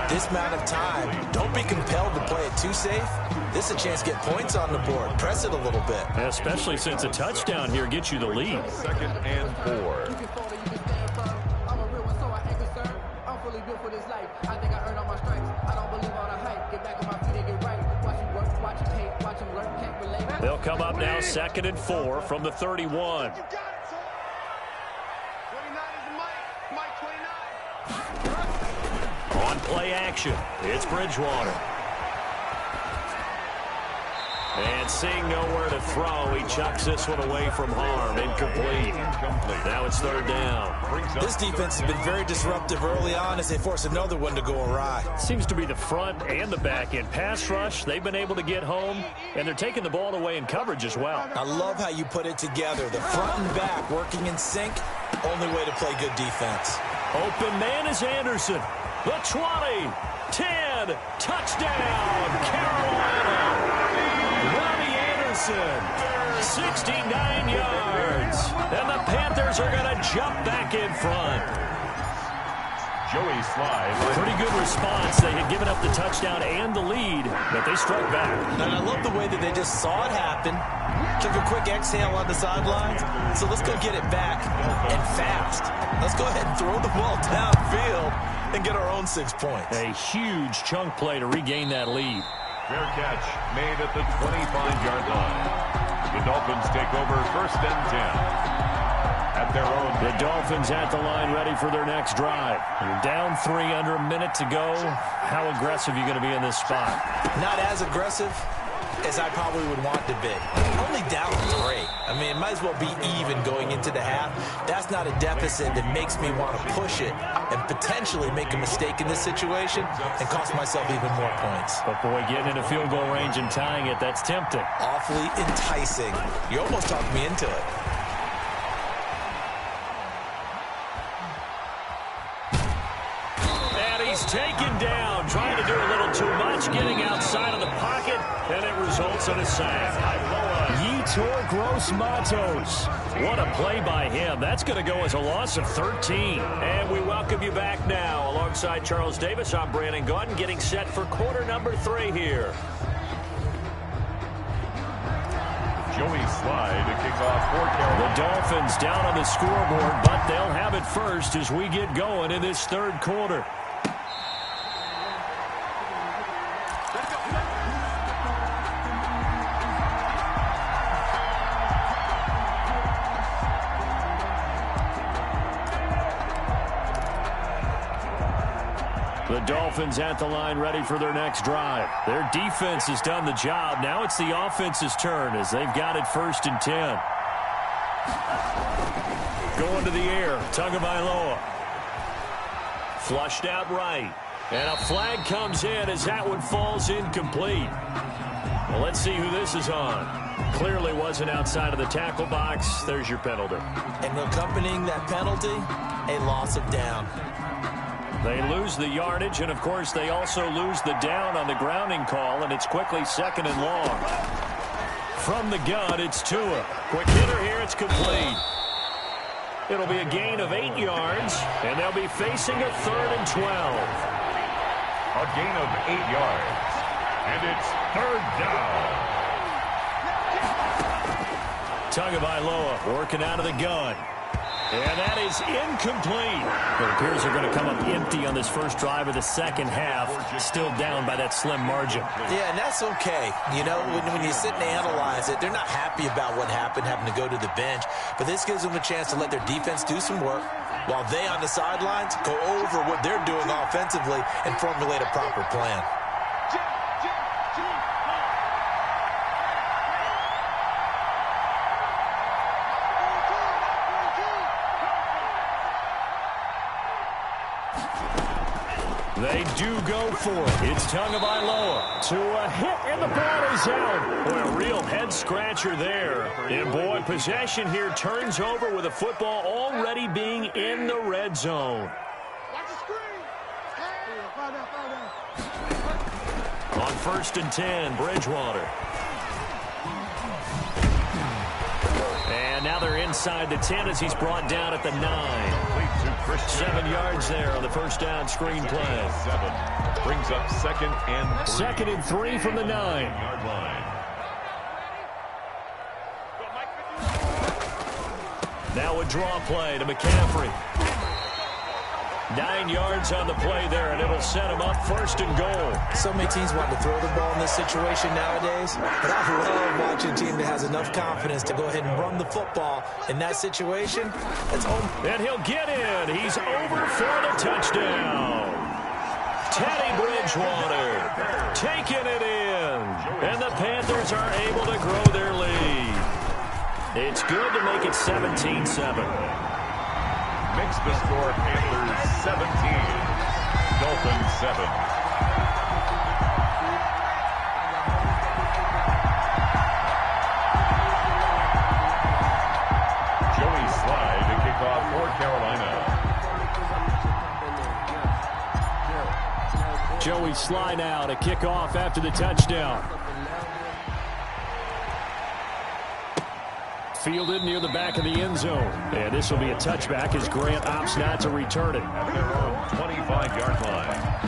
Speaker 3: This amount of time, don't be compelled to play it too safe. This is a chance to get points on the board. Press it a little bit.
Speaker 1: Especially since a touchdown here gets you the lead.
Speaker 4: 2nd and 4.
Speaker 1: They'll come up now 2nd and 4 from the 31. On play action, it's Bridgewater. And seeing nowhere to throw, he chucks this one away from harm. Incomplete. Now it's 3rd down.
Speaker 3: This defense has been very disruptive early on as they force another one to go awry.
Speaker 1: Seems to be the front and the back end. Pass rush, they've been able to get home, and they're taking the ball away in coverage as well.
Speaker 3: I love how you put it together. The front and back working in sync, only way to play good defense.
Speaker 1: Open man is Anderson. The 20, 10, touchdown, Carolina. 69 yards. And the Panthers are going to jump back in front.
Speaker 4: Joey Slide.
Speaker 1: Pretty good response. They had given up the touchdown and the lead, but they struck back.
Speaker 3: And I love the way that they just saw it happen, took a quick exhale on the sidelines. So let's go get it back and fast. Let's go ahead and throw the ball downfield and get our own 6 points.
Speaker 1: A huge chunk play to regain that lead.
Speaker 4: Fair catch made at the 25-yard line. The Dolphins take over 1st and 10. At their own.
Speaker 1: The Dolphins at the line ready for their next drive. You're down 3 under a minute to go. How aggressive are you going to be in this spot?
Speaker 3: Not as aggressive as I probably would want to be. Only down 3. I mean, it might as well be even going into the half. That's not a deficit that makes me want to push it and potentially make a mistake in this situation and cost myself even more points.
Speaker 1: But boy, getting into field goal range and tying it, that's tempting.
Speaker 3: Awfully enticing. You almost talked me into it.
Speaker 1: And he's taken down, trying to do a little too much, getting outside of the pocket, and it results in a sack. Yetur Gross-Matos. What a play by him. That's going to go as a loss of 13. And we welcome you back now. Alongside Charles Davis, I'm Brandon Gaudin, getting set for quarter number 3 here.
Speaker 4: Joey Slide to kick off for Carolina.
Speaker 1: The Dolphins down on the scoreboard, but they'll have it first as we get going in this 3rd quarter. The Dolphins at the line ready for their next drive. Their defense has done the job. Now it's the offense's turn as they've got it 1st and 10. Going to the air, Tagovailoa. Flushed out right. And a flag comes in as that one falls incomplete. Well, let's see who this is on. Clearly wasn't outside of the tackle box. There's your penalty.
Speaker 3: And accompanying that penalty, a loss of down.
Speaker 1: They lose the yardage, and, of course, they also lose the down on the grounding call, and it's quickly 2nd and long. From the gun, it's Tua. Quick hitter here, it's complete. It'll be a gain of 8 yards, and they'll be facing a 3rd and 12.
Speaker 4: A gain of 8 yards. And it's 3rd down.
Speaker 1: Tagovailoa working out of the gun. And that is incomplete. It appears they're going to come up empty on this first drive of the second half, still down by that slim margin.
Speaker 3: Yeah, and that's okay. You know, when you sit and analyze it, they're not happy about what happened, having to go to the bench. But this gives them a chance to let their defense do some work while they on the sidelines go over what they're doing offensively and formulate a proper plan.
Speaker 1: They do go for it. It's Tagovailoa to a hit, and the ball is out. Boy, a real head-scratcher there. And, boy, possession here turns over with the football already being in the red zone. On 1st and 10, Bridgewater. And now they're inside the 10 as he's brought down at the 9. 7 yards there on the first down screen play.
Speaker 4: 7 brings up 2nd and 3.
Speaker 1: 2nd and 3 from the 9.
Speaker 4: Yard line.
Speaker 1: Now a draw play to McCaffrey. 9 yards on the play there, and it'll set him up 1st and goal.
Speaker 3: So many teams want to throw the ball in this situation nowadays, but I love watching a team that has enough confidence to go ahead and run the football in that situation. It's home.
Speaker 1: And he'll get in. He's over for the touchdown. Teddy Bridgewater taking it in. And the Panthers are able to grow their lead. It's good to make it 17-7.
Speaker 4: Makes the score Panthers 17, Dolphins 7. Joey Slye to kick off for Carolina.
Speaker 1: Joey Slye now to kick off after the touchdown. Fielded near the back of the end zone. And this will be a touchback as Grant opts not to return it.
Speaker 4: At their own 25-yard line.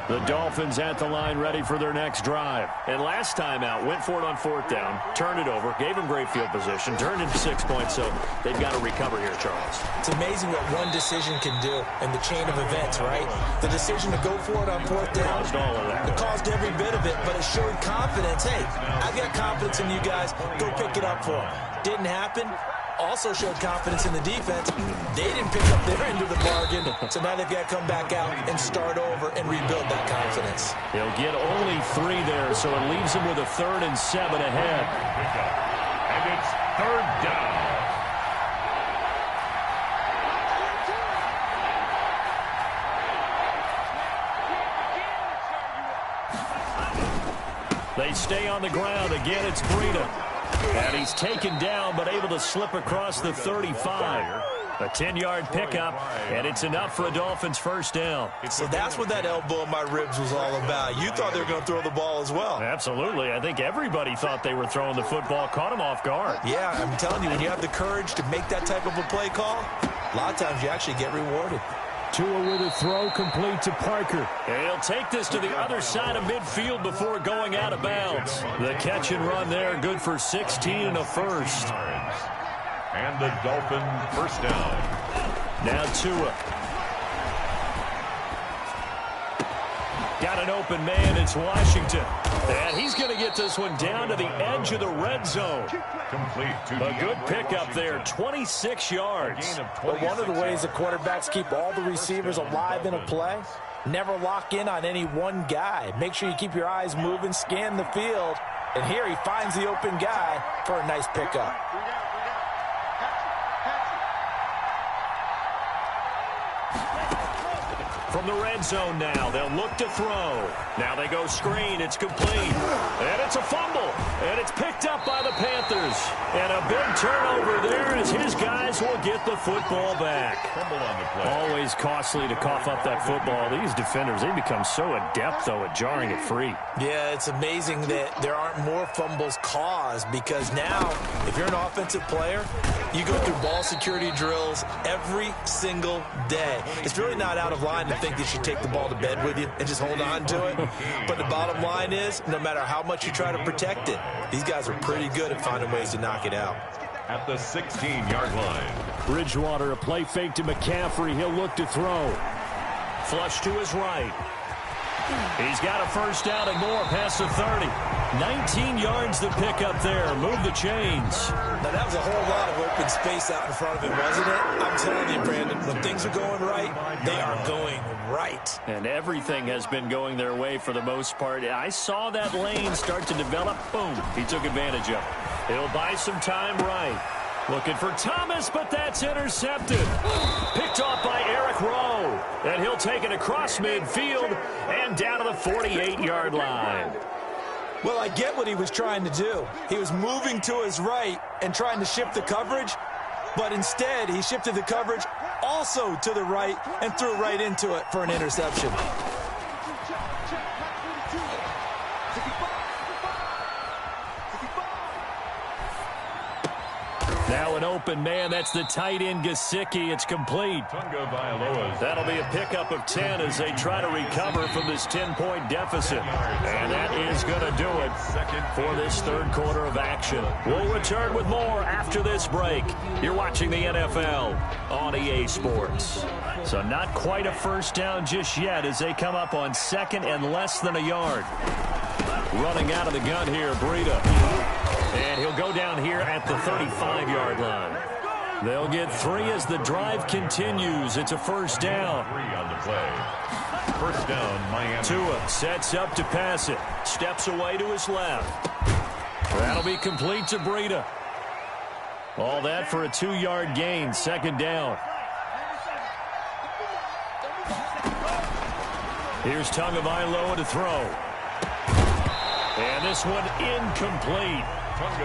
Speaker 1: The Dolphins at the line ready for their next drive. And last time out, went for it on 4th down, turned it over, gave them great field position, turned into 6 points, so they've got to recover here, Charles.
Speaker 3: It's amazing what one decision can do in the chain of events, right? The decision to go for it on 4th down,
Speaker 1: Caused all of that.
Speaker 3: it caused every bit of it, but it showed confidence. Hey, I've got confidence in you guys. Go pick it up for them. Didn't happen. Also showed confidence in the defense. They didn't pick up their end of the bargain, so now they've got to come back out and start over and rebuild that confidence.
Speaker 1: He'll get only 3 there, so it leaves him with a 3rd and 7 ahead.
Speaker 4: And it's 3rd down.
Speaker 1: They stay on the ground. Again, it's Breida. And he's taken down, but able to slip across the 35. A 10-yard pickup, and it's enough for a Dolphins 1st down.
Speaker 3: So that's what that elbow in my ribs was all about. You thought they were going to throw the ball as well.
Speaker 1: Absolutely. I think everybody thought they were throwing the football, caught him off guard.
Speaker 3: Yeah, I'm telling you, when you have the courage to make that type of a play call, a lot of times you actually get rewarded.
Speaker 1: Tua with a throw complete to Parker. And he'll take this to the other side of midfield before going out of bounds. The catch and run there, good for 16 and a 1st.
Speaker 4: And the Dolphin 1st down.
Speaker 1: Now Tua. Got an open man, it's Washington. And he's going to get this one down to the edge of the red zone.
Speaker 4: Complete to
Speaker 1: A good pickup there, 26 yards.
Speaker 3: But one of the ways the quarterbacks keep all the receivers alive in a play, never lock in on any one guy. Make sure you keep your eyes moving, scan the field. And here he finds the open guy for a nice pickup.
Speaker 1: From the red zone now, they'll look to throw. Now they go screen, it's complete. And it's a fumble. And it's picked up by the Panthers. And a big turnover there as his guys will get the football back.
Speaker 4: Fumble on the play.
Speaker 1: Always costly to cough up that football. These defenders, they become so adept, though, at jarring it free.
Speaker 3: Yeah, it's amazing that there aren't more fumbles caused because now, if you're an offensive player, you go through ball security drills every single day. It's really not out of line to think you should take the ball to bed with you and just hold on to it. But the bottom line is, no matter how much you try to protect it, these guys are pretty good at finding ways to knock it out.
Speaker 4: At the 16-yard line.
Speaker 1: Bridgewater, a play fake to McCaffrey. He'll look to throw. Flush to his right. He's got a first down and more past the 30. 19 yards to pick up there. Move the chains.
Speaker 3: Now, that was a whole lot of open space out in front of him, wasn't it? I'm telling you, Brandon, when things are going right, they are going right.
Speaker 1: And everything has been going their way for the most part. I saw that lane start to develop. Boom. He took advantage of it. He'll buy some time right. Looking for Thomas, but that's intercepted. Picked off by Eric Rowe. And he'll take it across midfield and down to the 48-yard line.
Speaker 3: Well, I get what he was trying to do. He was moving to his right and trying to shift the coverage, but instead he shifted the coverage also to the right and threw right into it for an interception.
Speaker 1: Now an open man. That's the tight end, Gesicki. It's complete. That'll be a pickup of 10 as they try to recover from this 10-point deficit. And that is going to do it for this third quarter of action. We'll return with more after this break. You're watching the NFL on EA Sports. So not quite a first down just yet as they come up on second and less than a yard. Running out of the gun here, Breida. And he'll go down here at the 35-yard line. They'll get 3 as the drive continues. It's a first down.
Speaker 4: 3 on the play. First down, Miami.
Speaker 1: Tua sets up to pass it. Steps away to his left. That'll be complete to Breida. All that for a 2-yard gain. Second down. Here's Tagovailoa to throw. And this one incomplete.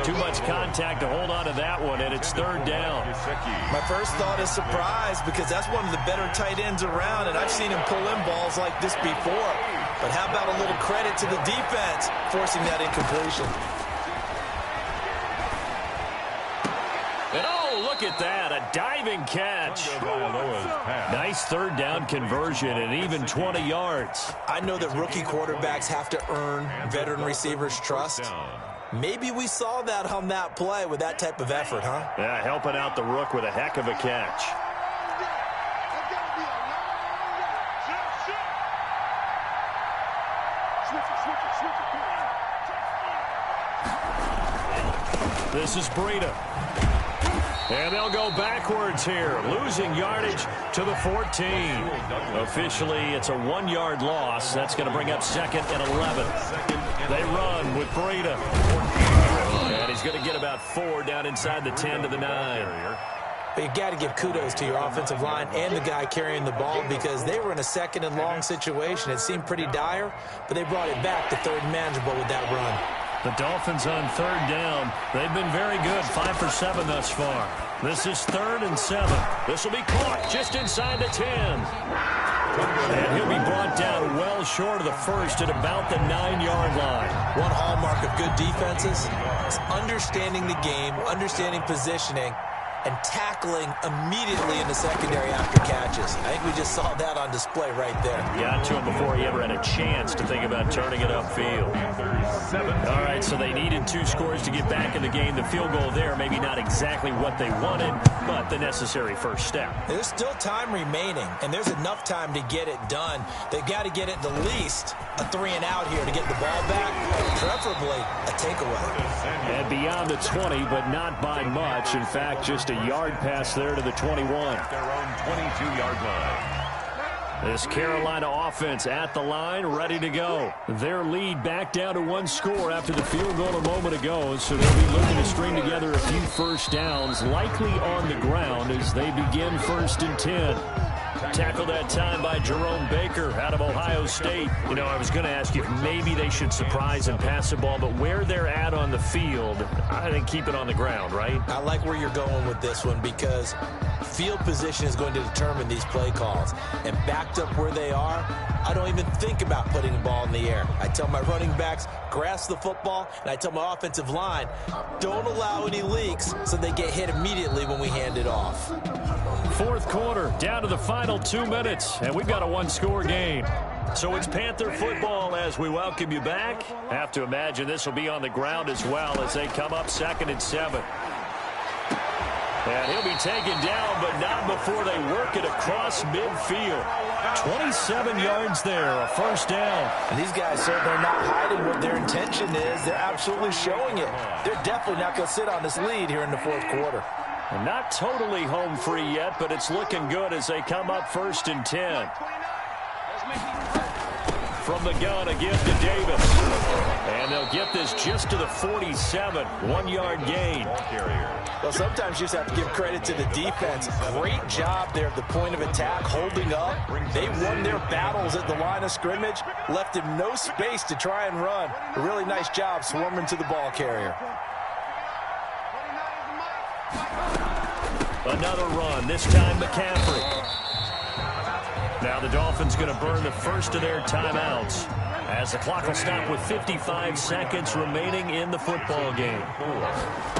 Speaker 1: Too much contact to hold on to that one, and it's third down.
Speaker 3: My first thought is surprise because that's one of the better tight ends around, and I've seen him pull in balls like this before. But how about a little credit to the defense forcing that incompletion?
Speaker 1: And oh, look at that, a diving catch. Nice third down conversion and even 20 yards.
Speaker 3: I know that rookie quarterbacks have to earn veteran receivers' trust. Maybe we saw that on that play with that type of effort, huh?
Speaker 1: Yeah, helping out the rook with a heck of a catch. This is Breida. And they'll go backwards here, losing yardage to the 14. Officially, it's a 1-yard loss. That's going to bring up second and 11. They run with Breida. And he's going to get about 4 down inside the 10 to the 9.
Speaker 3: But you got to give kudos to your offensive line and the guy carrying the ball because they were in a second and long situation. It seemed pretty dire, but they brought it back to third and manageable with that run.
Speaker 1: The Dolphins on third down. They've been very good, 5 for 7 thus far. This is 3rd and 7. This will be caught just inside the 10. And he'll be brought down well short of the first at about the 9-yard line.
Speaker 3: One hallmark of good defenses is understanding the game, understanding positioning, and tackling immediately in the secondary after catches. I think we just saw that on display right there.
Speaker 1: Got to him before he ever had a chance to think about turning it upfield. All right, so they needed 2 scores to get back in the game. The field goal there, maybe not exactly what they wanted, but the necessary first step.
Speaker 3: There's still time remaining, and there's enough time to get it done. They've got to get it the least a 3-and-out here to get the ball back, preferably a takeaway.
Speaker 1: And beyond the 20, but not by much. In fact, just a yard pass there to the 21.
Speaker 4: Their own 22-yard line.
Speaker 1: This Carolina offense at the line, ready to go. Their lead back down to 1 score after the field goal a moment ago, so they'll be looking to string together a few first downs, likely on the ground as they begin 1st and 10. Tackled that time by Jerome Baker out of Ohio State. You know, I was going to ask you if maybe they should surprise and pass the ball, but where they're at on the field, I think keep it on the ground, right?
Speaker 3: I like where you're going with this one because field position is going to determine these play calls. And backed up where they are, I don't even think about putting the ball in the air. I tell my running backs, grasp the football, and I tell my offensive line, don't allow any leaks so they get hit immediately when we hand it off.
Speaker 1: Fourth quarter, down to the final 2 minutes, and we've got a one-score game. So it's Panther football as we welcome you back. Have to imagine this will be on the ground as well as they come up 2nd and 7. And he'll be taken down, but not before they work it across midfield. 27 yards there, a first down.
Speaker 3: And these guys certainly are not hiding what their intention is. They're absolutely showing it. They're definitely not going to sit on this lead here in the fourth quarter.
Speaker 1: And not totally home free yet, but it's looking good as they come up 1st and 10. From the gun, a give to Davis. And they'll get this just to the 47. 1-yard gain.
Speaker 3: Well, sometimes you just have to give credit to the defense. Great job there at the point of attack, holding up. They won their battles at the line of scrimmage, left him no space to try and run. A really nice job swarming to the ball carrier.
Speaker 1: Another run, this time McCaffrey. Now the Dolphins going to burn the first of their timeouts as the clock will stop with 55 seconds remaining in the football game.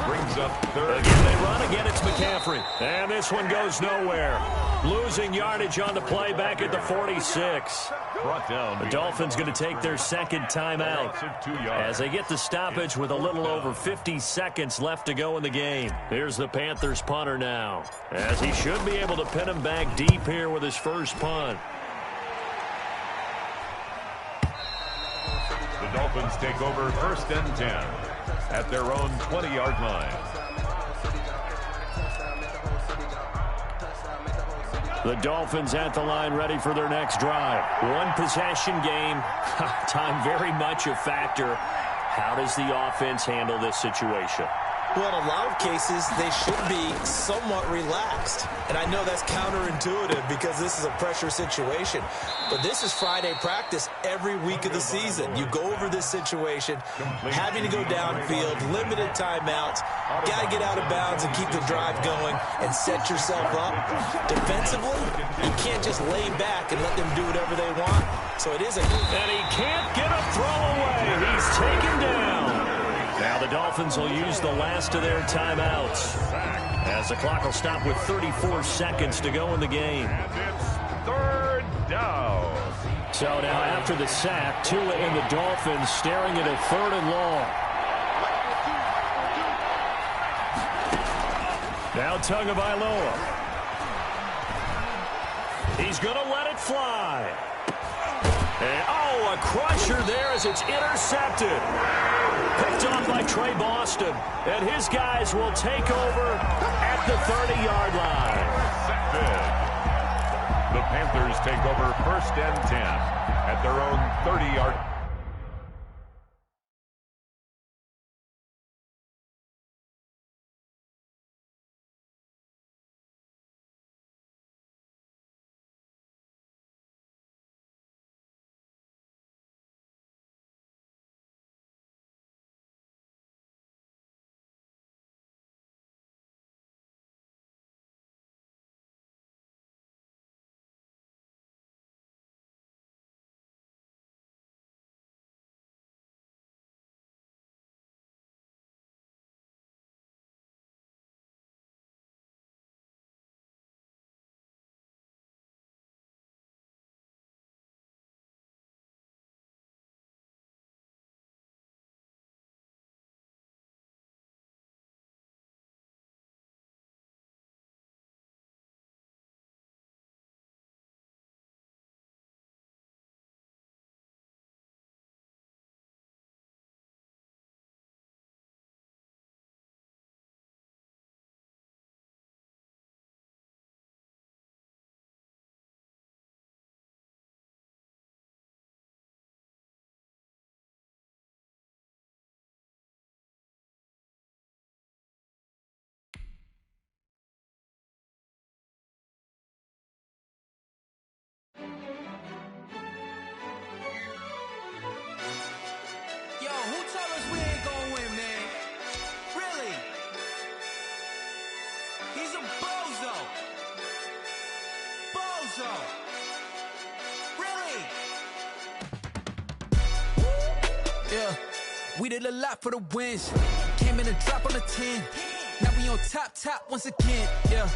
Speaker 4: Brings up third.
Speaker 1: Again they run, again it's McCaffrey. And this one goes nowhere. Losing yardage on the play back at the 46.
Speaker 4: Brought down.
Speaker 1: The Dolphins going to take their second timeout as they get the stoppage with a little over 50 seconds left to go in the game. Here's the Panthers punter now, as he should be able to pin him back deep here with his first punt.
Speaker 4: The Dolphins take over 1st and 10 at their own 20-yard line.
Speaker 1: The Dolphins at the line ready for their next drive. One possession game. Time very much a factor. How does the offense handle this situation?
Speaker 3: Well, in a lot of cases, they should be somewhat relaxed. And I know that's counterintuitive because this is a pressure situation. But this is Friday practice every week of the season. You go over this situation, having to go downfield, limited timeouts, got to get out of bounds and keep the drive going and set yourself up. Defensively, you can't just lay back and let them do whatever they want. So it is a...
Speaker 1: And he can't get a throw away. He's taken down. Now the Dolphins will use the last of their timeouts as the clock will stop with 34 seconds to go in the game.
Speaker 4: And it's third down.
Speaker 1: So now after the sack, Tua and the Dolphins staring at a 3rd and long. Now Tagovailoa. He's going to let it fly. And, oh, a crusher there as it's intercepted. Picked off by Trey Boston. And his guys will take over at the 30-yard line.
Speaker 4: The Panthers take over 1st and 10 at their own 30-yard line.
Speaker 5: Yo, who told us we ain't gonna win, man? Really? He's a bozo. Bozo. Really? Yeah, we did a lot for the wins. Came in a drop on the 10. Now we on top once again. Yeah.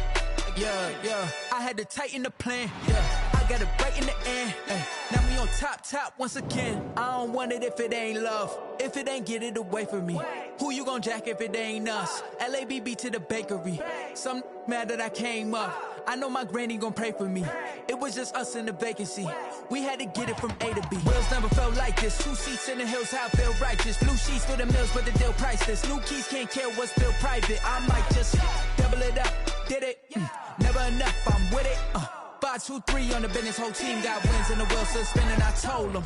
Speaker 6: yeah. I had to tighten the plan, yeah. I got it right in the end, ay. Now we on top once again. I don't want it if it ain't love. If it ain't, get it away from me. Who you gon' jack if it ain't us? LABB to the bakery. Some mad that I came up. I know my granny gon' pray for me. It was just us in the vacancy. We had to get it from A to B. Wheels never felt like this. 2 seats in the hills, how I feel righteous. Blue sheets for the mills, but the deal priceless. New keys can't care what's still private. I might just double it up. Did it? Never enough, I'm with it. 5, 2, 3 on the business. Whole team got wins and the wheels still spinning. I told them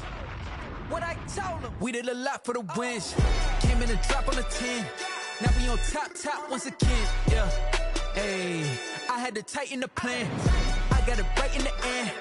Speaker 6: what I told them. We did a lot for the wins. Came in and drop on the 10. Now we on top once again. Yeah. Hey, I had to tighten the plan. I got it right in the end.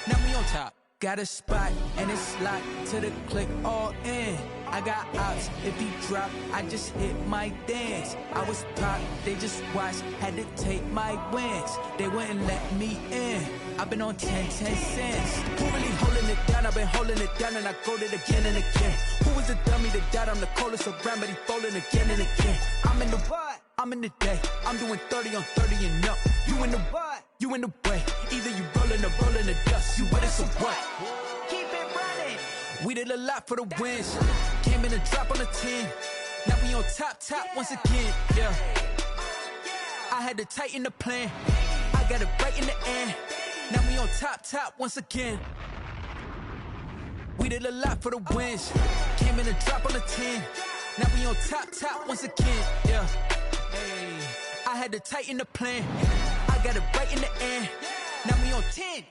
Speaker 6: Now we on top. Got a spot and it's locked to the click all in. I got ops, if he drop, I just hit my dance. I was pop, they just watched, had to take my wins. They wouldn't let me in. I've been on 10 cents. Who really holding it down? I've been holding it down and I go it again and again. Who was the dummy that died? I'm the coldest around, but he folding again and again. I'm in the what? I'm in the day. I'm doing 30 on 30 and up. You in the what? You in the way. Either you rolling or rolling the dust. You with us or what? Keep it running. We did a lot for the wins. Came in and drop on the 10. Now we on top once again. Yeah. I had to tighten the plan. I got it right in the end. Now we on top once again. We did a lot for the wins. Came in and drop on the 10. Now we on top once again. Yeah. Hey, I had to tighten the plan. I got it right in the end. Now we on 10.